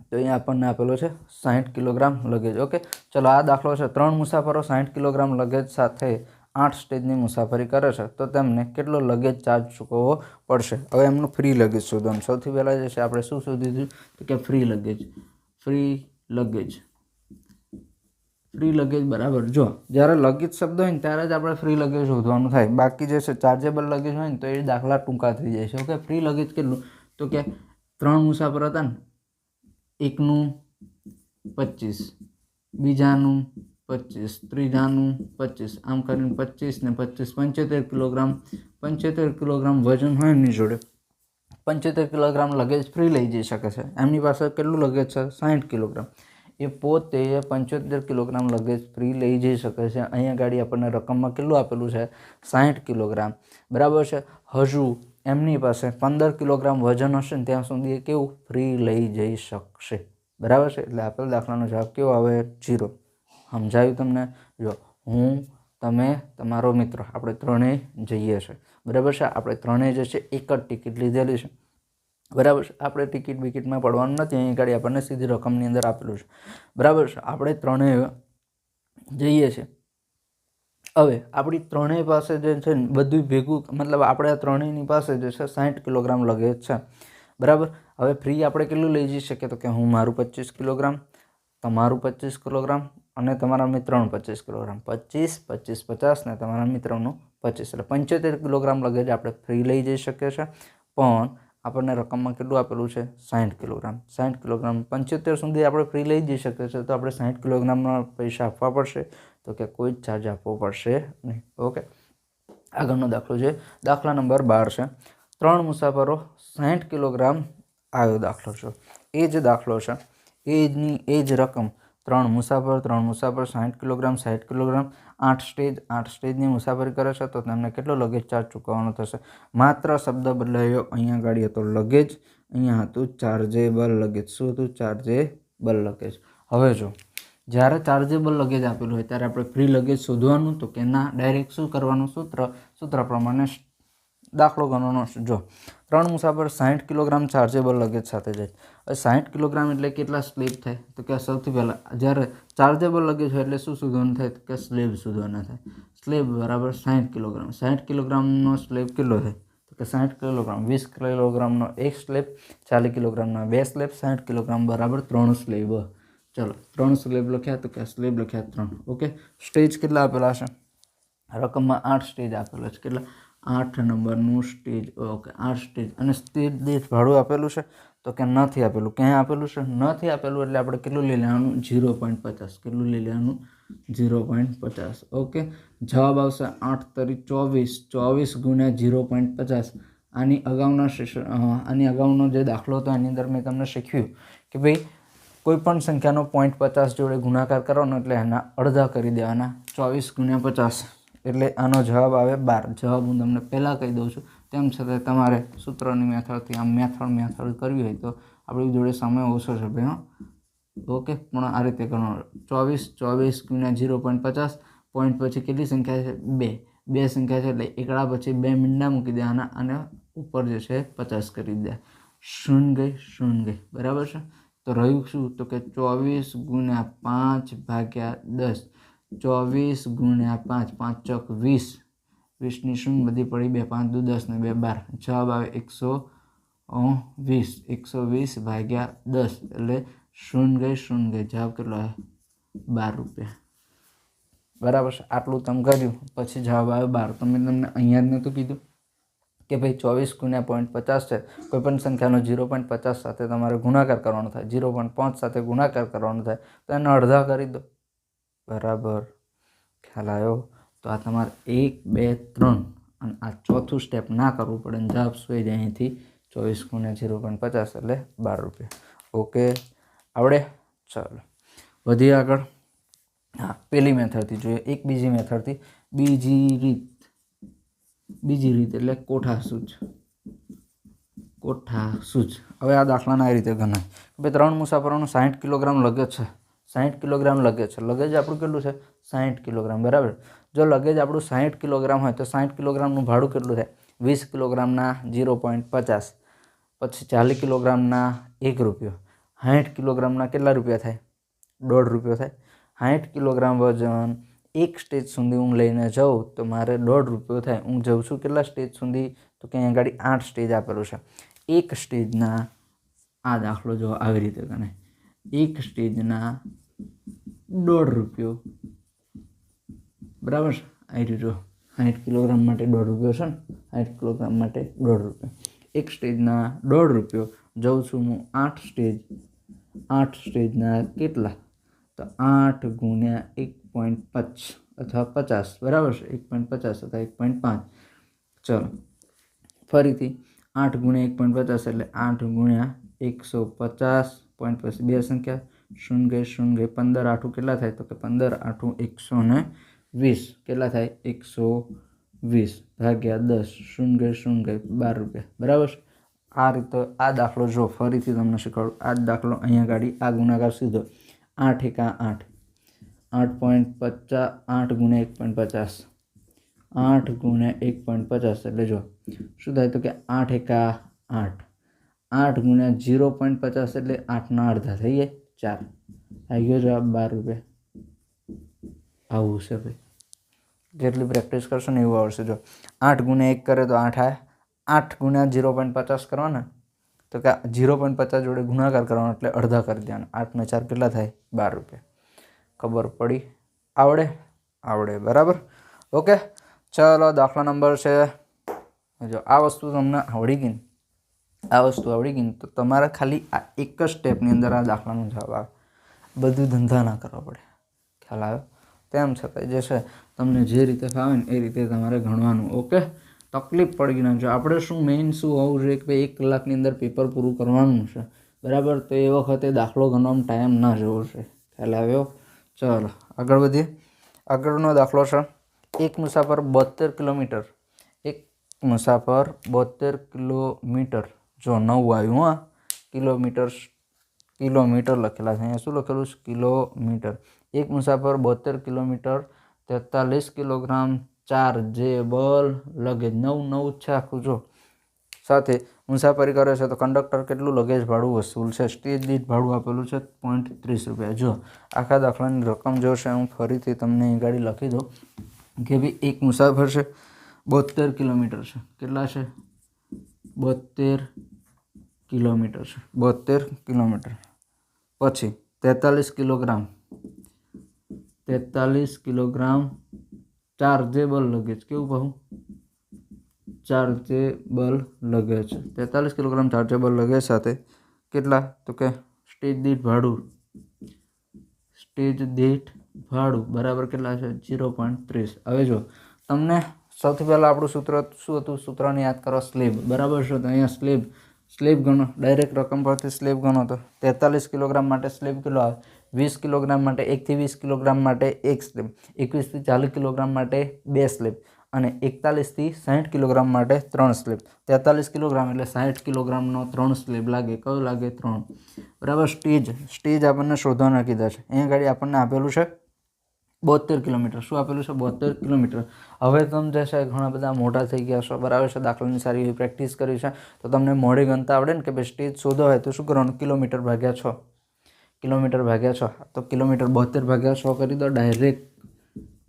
તો અહીંયા આપણને આપેલો છે 60 કિલોગ્રામ લગેજ. ઓકે ચલો આ દાખલો છે 3 મુસાફરો 60 કિલોગ્રામ લગેજ સાથે 8 સ્ટેજની મુસાફરી કરે છે તો તેમને કેટલો લગેજ ચાર્જ ચૂકવવો પડશે? હવે એમનું ફ્રી લગેજ શોધવાનું. સૌથી પહેલાં જે છે આપણે શું શોધી દીધું તો કે free luggage. Free luggage free luggage બરાબર. જો જ્યારે લગેજ શબ્દ હોય ને ત્યારે જ આપણે ફ્રી લગેજ શોધવાનું થાય. બાકી જે છે ચાર્જેબલ લગેજ હોય ને તો એ દાખલા ટૂંકા થઈ જાય છે. ઓકે ફ્રી લગેજ કેટલું તો કે 3 મુસાફર હતા ને એકનું 25 બીજાનું 25 ત્રીજાનું 25 આમ કરીને 25 ને 25 75 કિલોગ્રામ. 75 કિલોગ્રામ વજન હોય એમની જોડે 75 કિલોગ્રામ લગેજ ફ્રી લઈ જઈ શકે છે. એમની પાસે કેટલું લગેજ છે 60 કિલોગ્રામ. એ પોતે 75 કિલોગ્રામ લગેજ ફ્રી લઈ જઈ શકે છે. અહીંયા ગાડી આપણને રકમમાં કેટલું આપેલું છે 60 કિલોગ્રામ બરાબર છે. હજુ એમની પાસે 15 કિલોગ્રામ વજન હશે ને ત્યાં સુધી એ કેવું ફ્રી લઈ જઈ શકશે બરાબર છે. એટલે આપેલ દાખલાનો જવાબ કેવો આવે 0. સમજાયું તમને? જો હું તમે તમારો મિત્ર આપણે ત્રણેય જઈએ છીએ બરાબર છે. આપણે ત્રણેય જે છે એક જ ટિકિટ લીધેલી છે બરાબર છે. આપણે ટિકિટ બિકિટમાં પડવાનું નથી. અહીં ગાડી આપણને સીધી રકમની અંદર આપેલું છે બરાબર છે. આપણે ત્રણેય જઈએ છીએ. હવે આપણી ત્રણેય પાસે જે છે ને બધું ભેગું મતલબ આપણે આ ત્રણેયની પાસે જે છે 60 કિલોગ્રામ લગેજ છે બરાબર. હવે ફ્રી આપણે કેટલું લઈ જઈ શકીએ તો કે હું મારું 25 કિલોગ્રામ તમારું 25 કિલોગ્રામ અને તમારા મિત્રનું 25 કિલોગ્રામ. 25 25 50 ને તમારા મિત્રનું 25 એટલે 75 કિલોગ્રામ લગેજ આપણે ફ્રી લઈ જઈ શકીએ છીએ. પણ આપણને રકમમાં કેટલું આપેલું છે 60 કિલોગ્રામ. 60 કિલોગ્રામ 75 સુધી આપણે ફ્રી લઈ જઈ શકીએ છીએ તો આપણે 60 કિલોગ્રામના પૈસા આપવા પડશે તો કે કોઈ જ ચાર્જ આપવો પડશે નહીં. ઓકે આગળનો દાખલો છે દાખલા નંબર 12 છે. 3 મુસાફરો 60 કિલોગ્રામ આવ્યો દાખલો છે. એ જ દાખલો છે એ જ રકમ 3 મુસાફર 60 કિલોગ્રામ 60 કિલોગ્રામ 8 સ્ટેજની મુસાફરી કરે છે તો તેમને કેટલો લગેજ ચાર્જ ચૂકવવાનો થશે? માત્ર શબ્દ બદલાયો. અહીંયા ગાડી હતો લગેજ, અહીંયા હતું ચાર્જેબલ લગેજ. શું હતું? Chargeable luggage. હવે જો જ્યારે ચાર્જેબલ લગેજ આપેલું હોય ત્યારે આપણે ફ્રી લગેજ શોધવાનું તો કે ના ડાયરેક્ટ શું કરવાનું? સૂત્ર પ્રમાણે દાખલો ગણવાનો છે. જો 3 મુસાફર 60 કિલોગ્રામ ચાર્જેબલ લગેજ સાથે જાય. હવે 60 કિલોગ્રામ એટલે કેટલા સ્લેબ થાય તો કે સૌથી પહેલાં જ્યારે ચાર્જેબલ લગેજ હોય એટલે શું શોધવાનું થાય તો કે સ્લેબ શોધવાના થાય. સ્લેબ બરાબર 60 કિલોગ્રામ. 60 કિલોગ્રામનો સ્લેબ કેટલો થાય તો કે 60 કિલોગ્રામ. 20 કિલોગ્રામનો એક સ્લેબ, 40 કિલોગ્રામના 2 સ્લેબ, 60 કિલોગ્રામ બરાબર 3 સ્લેબ. ચલો 3 સ્લેબ લખ્યા તો કે સ્લેબ લખ્યા 3. ઓકે, સ્ટેજ કેટલા આપેલા છે? રકમમાં 8 સ્ટેજ આપેલા છે. કેટલા? 8 નંબરનું સ્ટેજ. Okay, 8 stage. અને સ્ટેજ દીઠ ભાડું આપેલું છે તો કે નથી આપેલું. ક્યાં આપેલું છે? નથી આપેલું એટલે આપણે કેટલું લઈ લેવાનું? 0.50. કેટલું લઈ લેવાનું? 0.50. ઓકે, જવાબ આવશે 8 તરી 24. 24 ગુણ્યા 0.50. આની અગાઉનો જે દાખલો હતો એની અંદર મેં તમને શીખ્યું કે ભાઈ કોઈ પણ સંખ્યાનો 0.50 જોડે ગુણાકાર કરવાનો એટલે એના અડધા કરી દેવાના. 24 ગુણ્યા 50 એટલે આનો જવાબ આવે 12. જવાબ હું તમને પહેલાં કહી દઉં છું. તેમ છતાં તમારે સૂત્રની મેથડથી આમ મેથડ કરવી હોય તો આપણી જોડે સમય ઓછો છે ભાઈ. ઓકે, પણ આ રીતે કરવાનું. 24 ગુણ્યા 0.50. પોઈન્ટ પછી કેટલી સંખ્યા છે? 2. 2 સંખ્યા છે એટલે એકડા પછી 2 મીંડા મૂકી દેવાના અને ઉપર જે છે 50 કરી દે. શૂન્ય ગઈ. બરાબર છે? તો રહ્યું શું? તો કે 24 ગુણ્યા 5 ભાગ્યા 10. 24 ગુણ્યા 5. 5 ચોક 20. 20ની શૂન્ય બધી પડી 2. 5 દુ 10 ને 2 12. જવાબ આવે 120. 120 ભાગ્યા 10 એટલે શૂન્ય ગઈ. જવાબ કેટલો આવે? 12 રૂપિયા. બરાબર છે? આટલું તમે કર્યું પછી જવાબ આવે 12. તમે તમને અહીંયા જ નહોતું કીધું કે ભાઈ 24 ગુણ્યા 0.50 છે. કોઈપણ સંખ્યાનો 0.50 સાથે તમારે ગુણાકાર કરવાનો થાય, 0.5 સાથે ગુણાકાર કરવાનો થાય તો એને અડધા કરી દો. બરાબર, ખ્યાલ આવ્યો? તો આ તમારે 1, 2, 3 અને આ ચોથું સ્ટેપ ના કરવું પડે ને જવાબ શું જાય અહીંથી? 24 ગુણ્યા 0.50 એટલે 12 રૂપિયા. ઓકે, આવડે? ચાલો વધી આગળ. હા, પેલી મેથડથી જોઈએ. એક બીજી મેથડથી. બીજી રીત એટલે કોઠાસૂચ. હવે આ દાખલાને આ રીતે ગણાય. ભાઈ 3 મુસાફરોનો 60 કિલોગ્રામ લગેજ છે. 60 કિલોગ્રામ લગેજ છે. લગેજ આપણું કેટલું છે? 60 કિલોગ્રામ. બરાબર. જો લગેજ આપણું 60 કિલોગ્રામ હોય તો 60 કિલોગ્રામનું ભાડું કેટલું થાય? 20 કિલોગ્રામના 0.50. પછી 40 કિલોગ્રામના 1 રૂપિયો. 60 કિલોગ્રામના કેટલા રૂપિયા થાય? 1.5 રૂપિયો થાય. 60 કિલોગ્રામ વજન એક સ્ટેજ સુધી હું લઈને જાઉં તો મારે 1.5 રૂપિયો થાય. હું જાઉં છું કેટલા સ્ટેજ સુધી? તો કે અહીંયા આગળ 8 સ્ટેજ આપેલું છે. એક સ્ટેજના આ દાખલો જો આવી રીતે ગણે. એક સ્ટેજના 1.5 રૂપિયો. બરાબર છે? આ રીતે 60 કિલોગ્રામ માટે 1.5 રૂપિયો છે ને? 60 કિલોગ્રામ માટે 1.5 રૂપિયો. એક સ્ટેજના 1.5 રૂપિયો. જાઉં છું હું 8 સ્ટેજ. 8 સ્ટેજના કેટલા? તો 8 ગુણ્યા 1.5 અથવા 50. બરાબર છે? 1.50 અથવા 1.5. ચલો ફરીથી 8 ગુણ્યા 1.50 એટલે 8 ગુણ્યા 150. પોઈન્ટ પછી 2 સંખ્યા. શૂન્ય 15 આઠું કેટલા થાય? તો કે 15 આઠું 120. કેટલા થાય? 120 ભાગ્યા 10. શૂન્ય 12 રૂપિયા. બરાબર છે? આ રીતે આ દાખલો જો ફરીથી તમને શીખવાડું. આ જ દાખલો અહીંયા ગાડી આ ગુણાકાર સીધો 8 એકા 8. 8.50. 8 ગુણ્યા 1.50. 8 ગુણ્યા 1.50 એટલે જો શું થાય? તો કે 8 એકા 8. 8 ગુણ્યા 0.50 એટલે 8ના અડધા થઈ જાય 4. આવી ગયો જવાબ 12 રૂપિયા. આવું છે ભાઈ. જેટલી પ્રેક્ટિસ કરશો ને એવું આવડશે. જો 8 ગુણ્યા 1 કરે તો 8 આવે. 8 ગુણ્યા 0.50 કરવાના તો કે 0.50 જોડે ગુણાકાર કરવાનો એટલે અડધા કરી દેવાના. 8 ને 4 કેટલા થાય? 12 રૂપિયા. ખબર પડી? આવડે. બરાબર. ઓકે, ચાલો દાખલા નંબર છે. જો આ વસ્તુ તમને આવડી ગઈ ને તો તમારે ખાલી આ એક જ સ્ટેપની અંદર આ દાખલાનો જવાબ આવે. બધું ધંધા ના કરવા પડે. ખ્યાલ આવ્યો? તેમ છતાં જે છે તમને જે રીતે ફાવે ને એ રીતે તમારે ગણવાનું. ઓકે, તકલીફ પડી ના જો આપણે મેઇન શું હોવું જોઈએ કે ભાઈ 1 કલાકની અંદર પેપર પૂરું કરવાનું છે. બરાબર. તો એ વખતે દાખલો ગણવામાં ટાઈમ ના જવો છે. ખ્યાલ આવ્યો? ચાલો આગળ વધીએ. આગળનો દાખલો છે. એક મુસાફર 72 કિલોમીટર. એક મુસાફર 72 કિલોમીટર. જો 9 આવ્યું. હા, કિલોમીટર લખેલા છે અહીંયા. શું લખેલું છે? કિલોમીટર. એક મુસાફર 72 કિલોમીટર 43 કિલોગ્રામ ચાર્જેબલ લગેજ 9 છે આખું જો સાથે મુસાફરી કરે છે તો કંડક્ટર કેટલું લગેજ ભાડું વસૂલ છે? સ્ટેજ દીઠ ભાડું આપેલું છે 30 રૂપિયા. જો આખા દાખલાની રકમ જો છે હું ફરીથી તમને અહીં ગાડી લખી દઉં કે ભાઈ એક મુસાફર છે 72 કિલોમીટર છે. કેટલા છે? 72 કિલોમીટર છે. 72 કિલોમીટર. પછી 43 કિલોગ્રામ 43 કિલોગ્રામ ચાર્જેબલ લગેજ. કેવું કહું? Chargeable luggage. 43 kilogram chargeable luggage સાથે કેટલા? તો કે સ્ટેજ દીઠ ભાડું બરાબર કેટલા છે? 0.30. હવે જો તમને સૌથી પહેલાં આપણું સૂત્ર શું હતું? સૂત્રને યાદ કરો, સ્લેબ બરાબર છે. તો અહીંયા સ્લેબ ગણો, ડાયરેક્ટ રકમ પરથી સ્લેબ ગણો તો 43 કિલોગ્રામ માટે સ્લેબ કેટલો આવે? 20 કિલોગ્રામ માટે 1 થી 20 કિલોગ્રામ માટે 1 સ્લેબ, 21 થી 40 કિલોગ્રામ માટે 2 સ્લેબ અને 41 થી 60 કિલોગ્રામ માટે 3 સ્લેબ. 43 કિલોગ્રામ એટલે 60 કિલોગ્રામનો 3 સ્લેબ લાગે. કયો લાગે? 3. બરાબર. સ્ટેજ આપણને શોધવાના કીધા છે. અહીંયા ગાડી આપણને આપેલું છે 72 કિલોમીટર. શું આપેલું છે? 72 કિલોમીટર. હવે તમે જે છે ઘણા બધા મોટા થઈ ગયા છો, બરાબર છે, દાખલાની સારી એવી પ્રેક્ટિસ કરી છે, તો તમને મોઢે ગણતા આવડે ને કે ભાઈ સ્ટેજ શોધો હોય તો શું કરવાનું? કિલોમીટર ભાગ્યા 6. કિલોમીટર ભાગ્યા 6. તો કિલોમીટર 72 ભાગ્યા 6 કરી દો ડાયરેક્ટ.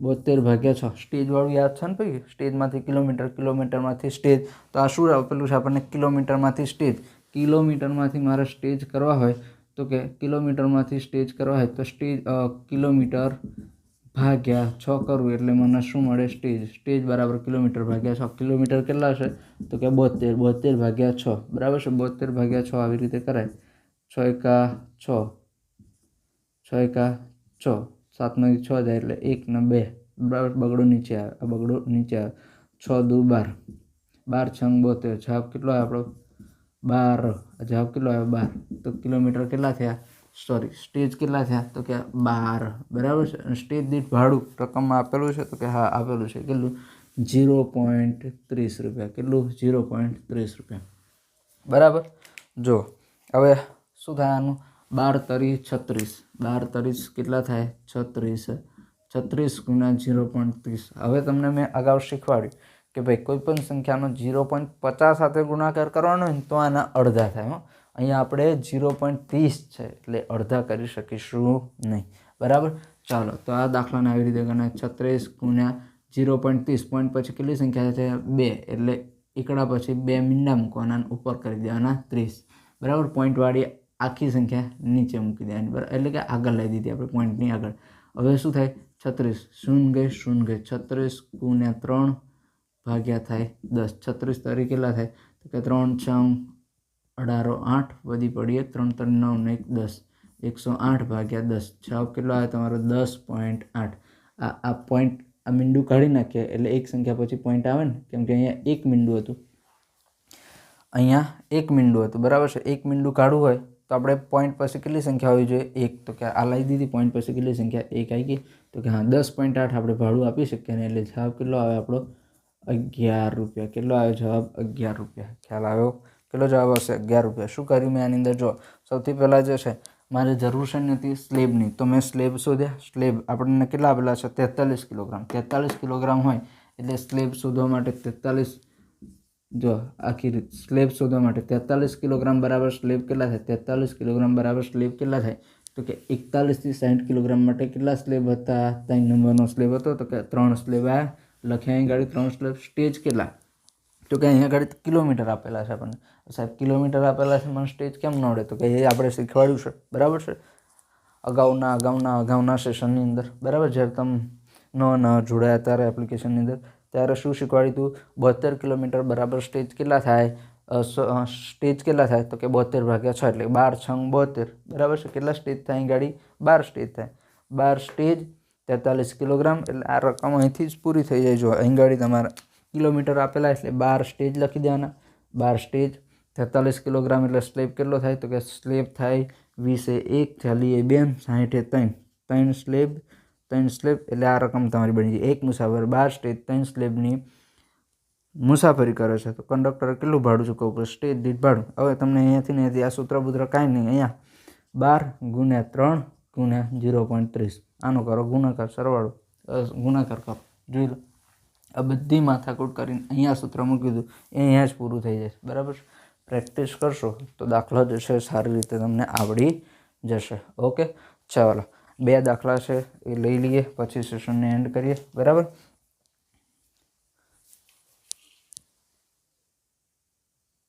72 ભાગ્યા 6. સ્ટેજવાળું યાદ છે ને ભાઈ? સ્ટેજમાંથી કિલોમીટર, કિલોમીટરમાંથી સ્ટેજ. તો આ શું આપેલું છે આપણને? કિલોમીટરમાંથી સ્ટેજ. કિલોમીટરમાંથી મારે સ્ટેજ કરવા હોય તો કે કિલોમીટરમાંથી સ્ટેજ કરવા હોય તો કિલોમીટર ભાગ્યા 6 કરવું એટલે મને શું મળે? સ્ટેજ બરાબર કિલોમીટર ભાગ્યા 6. કિલોમીટર કેટલા છે? તો કે 72. 72 ભાગ્યા 6 બરાબર છે. 72 ભાગ્યા 6 આવી રીતે કરાય. 6 એકા 6, 6 એકા 6, 7માંથી 6 જાય એટલે 1 ને 2 બરાબર. બગડો નીચે આવે, આ બગડો નીચે આવે. 6 દુ 12, 12 છંગ 72. જવાબ કેટલો આવે આપણો? 12. જવાબ કેટલો આવે? 12. તો કિલોમીટર કેટલા થયા? સ્ટેજ કેટલા થયા? તો કે 12. બરાબર છે. અને સ્ટેજ દીઠ ભાડું રકમમાં આપેલું છે? તો કે હા આપેલું છે. કેટલું? 0.30 રૂપિયા. કેટલું? 0.30 રૂપિયા. બરાબર. જો હવે શું થાય આનું? 12 તરી 36. 12 તરી કેટલા થાય? 36. 36 ગુણ્યા 0.30. હવે તમને મેં અગાઉ શીખવાડ્યું કે ભાઈ કોઈ પણ સંખ્યાનો 0.50 સાથે ગુણાકાર કરવાનો હોય ને તો આના અડધા થાય. અહીંયા આપણે 0.30 છે એટલે અડધા કરી શકીશું નહીં. બરાબર. ચાલો તો આ દાખલાને આવી રીતે ગણાય. 36 ગુણ્યા 0.30. પોઈન્ટ પછી કેટલી સંખ્યા છે? 2. એટલે એકડા પછી 2 મીંડા મૂકવાના, ઉપર કરી દેવાના 30. બરાબર. પોઈન્ટવાળી આખી સંખ્યા નીચે મૂકી દેવાની. બરાબર. એટલે કે આગળ લઈ દીધી આપણે પોઈન્ટની આગળ. હવે શું થાય? 36 શૂન્ય ગઈ, શૂન્ય ગઈ. 36 ગુણ્યા 3 ભાગ્યા થાય 10. 36 તરી કેટલા થાય? તો કે 3 6 18 8 વધી પડીએ 3 3 9 ને 1 10. 108 ભાગ્યા 10. જવાબ કેટલો આવે તમારો? 10.8. આ પોઈન્ટ, આ મીંડું કાઢી નાખીએ એટલે એક સંખ્યા પછી પોઈન્ટ આવે ને, કેમ કે અહીંયા એક મીંડું હતું. અહીંયા એક મીંડું હતું. બરાબર છે. એક મીંડું કાઢવું હોય તો આપણે પોઈન્ટ પછી કેટલી સંખ્યા હોવી જોઈએ? 1. તો કે આ લાવી દીધી. પોઈન્ટ પછી કેટલી સંખ્યા? 1 આવી ગઈ. તો કે હા 10.8 આપણે ભાડું આપી શકીએ ને એટલે જવાબ કેટલો આવે આપણો? 11 રૂપિયા. કેટલો આવ્યો જવાબ? 11 રૂપિયા. ખ્યાલ આવ્યો? કેટલો જવાબ આવશે? 11 રૂપિયા. શું કર્યું મેં આની અંદર? જો સૌથી પહેલાં જે છે મારે જરૂર છે નથી સ્લેબની, તો મેં સ્લેબ શોધ્યા. સ્લેબ આપણને કેટલા આપેલા છે? 43 કિલોગ્રામ. 43 કિલોગ્રામ હોય એટલે સ્લેબ શોધવા માટે 43, જો આખી રીત સ્લેબ શોધવા માટે 43 કિલોગ્રામ બરાબર સ્લેબ કેટલા થાય? 43 કિલોગ્રામ બરાબર સ્લેબ કેટલા થાય? તો કે 41 થી 60 કિલોગ્રામ માટે કેટલા સ્લેબ હતા? 3 નંબરનો સ્લેબ હતો. તો કે 3 સ્લેબ આવ્યા. લખ્યા અહીં ગાડી 3 સ્લેબ. સ્ટેજ કેટલા? તો કે અહીંયા આગળ કિલોમીટર આપેલા છે આપણને. સાહેબ કિલોમીટર આપેલા છે, મને સ્ટેજ કેમ ન આવડે? તો કે એ આપણે શીખવાડ્યું છે. બરાબર છે. અગાઉના સેશનની અંદર. બરાબર. જ્યારે તમે ન જોડાયા ત્યારે એપ્લિકેશનની અંદર ત્યારે શું શીખવાડ્યું હતું? 72 કિલોમીટર બરાબર સ્ટેજ કેટલા થાય? સ્ટેજ કેટલા થાય? તો કે 72 ભાગ્યા 6 એટલે 12 6 72. બરાબર છે. કેટલા સ્ટેજ થાય અહીં ગાડી? 12 સ્ટેજ થાય. 12 સ્ટેજ 43 કિલોગ્રામ. એટલે આ રકમ અહીંથી જ પૂરી થઈ જાય. જો અહીં ગાડી તમારા કિલોમીટર આપેલા એટલે 12 સ્ટેજ લખી દેવાના. 12 સ્ટેજ 43 કિલોગ્રામ એટલે સ્લેબ કેટલો થાય? તો કે સ્લેબ થાય 20 1, 40 2, 60 3. 3 સ્લેબ 3 સ્લેબ એટલે આ રકમ તમારી બની જાય. એક મુસાફર 12 સ્ટેજ 3 સ્લેબની મુસાફરી કરે છે તો કંડક્ટરે કેટલું ભાડું ચૂકવવું પડે? સ્ટેજ દીઠ ભાડું. હવે તમને અહીંયાથી આ સૂત્ર બુત્ર કાંઈ નહીં. અહીંયા 12 ગુણ્યા 3 ગુણ્યા 0.30. આનો કરો ગુણાકાર, સરવાળો ગુણાકાર કરો. જોઈ લો. આ બધી માથાકૂટ કરીને અહીંયા સૂત્ર મૂકી દીધું. એ અહીંયા જ પૂરું થઈ જશે. બરાબર. પ્રેક્ટિસ કરશો તો દાખલા જે છે સારી રીતે તમને આવડી જશે. ઓકે. ચાલો 2 દાખલા છે એ લઈ લઈએ પછી સેશનને એન્ડ કરીએ. બરાબર.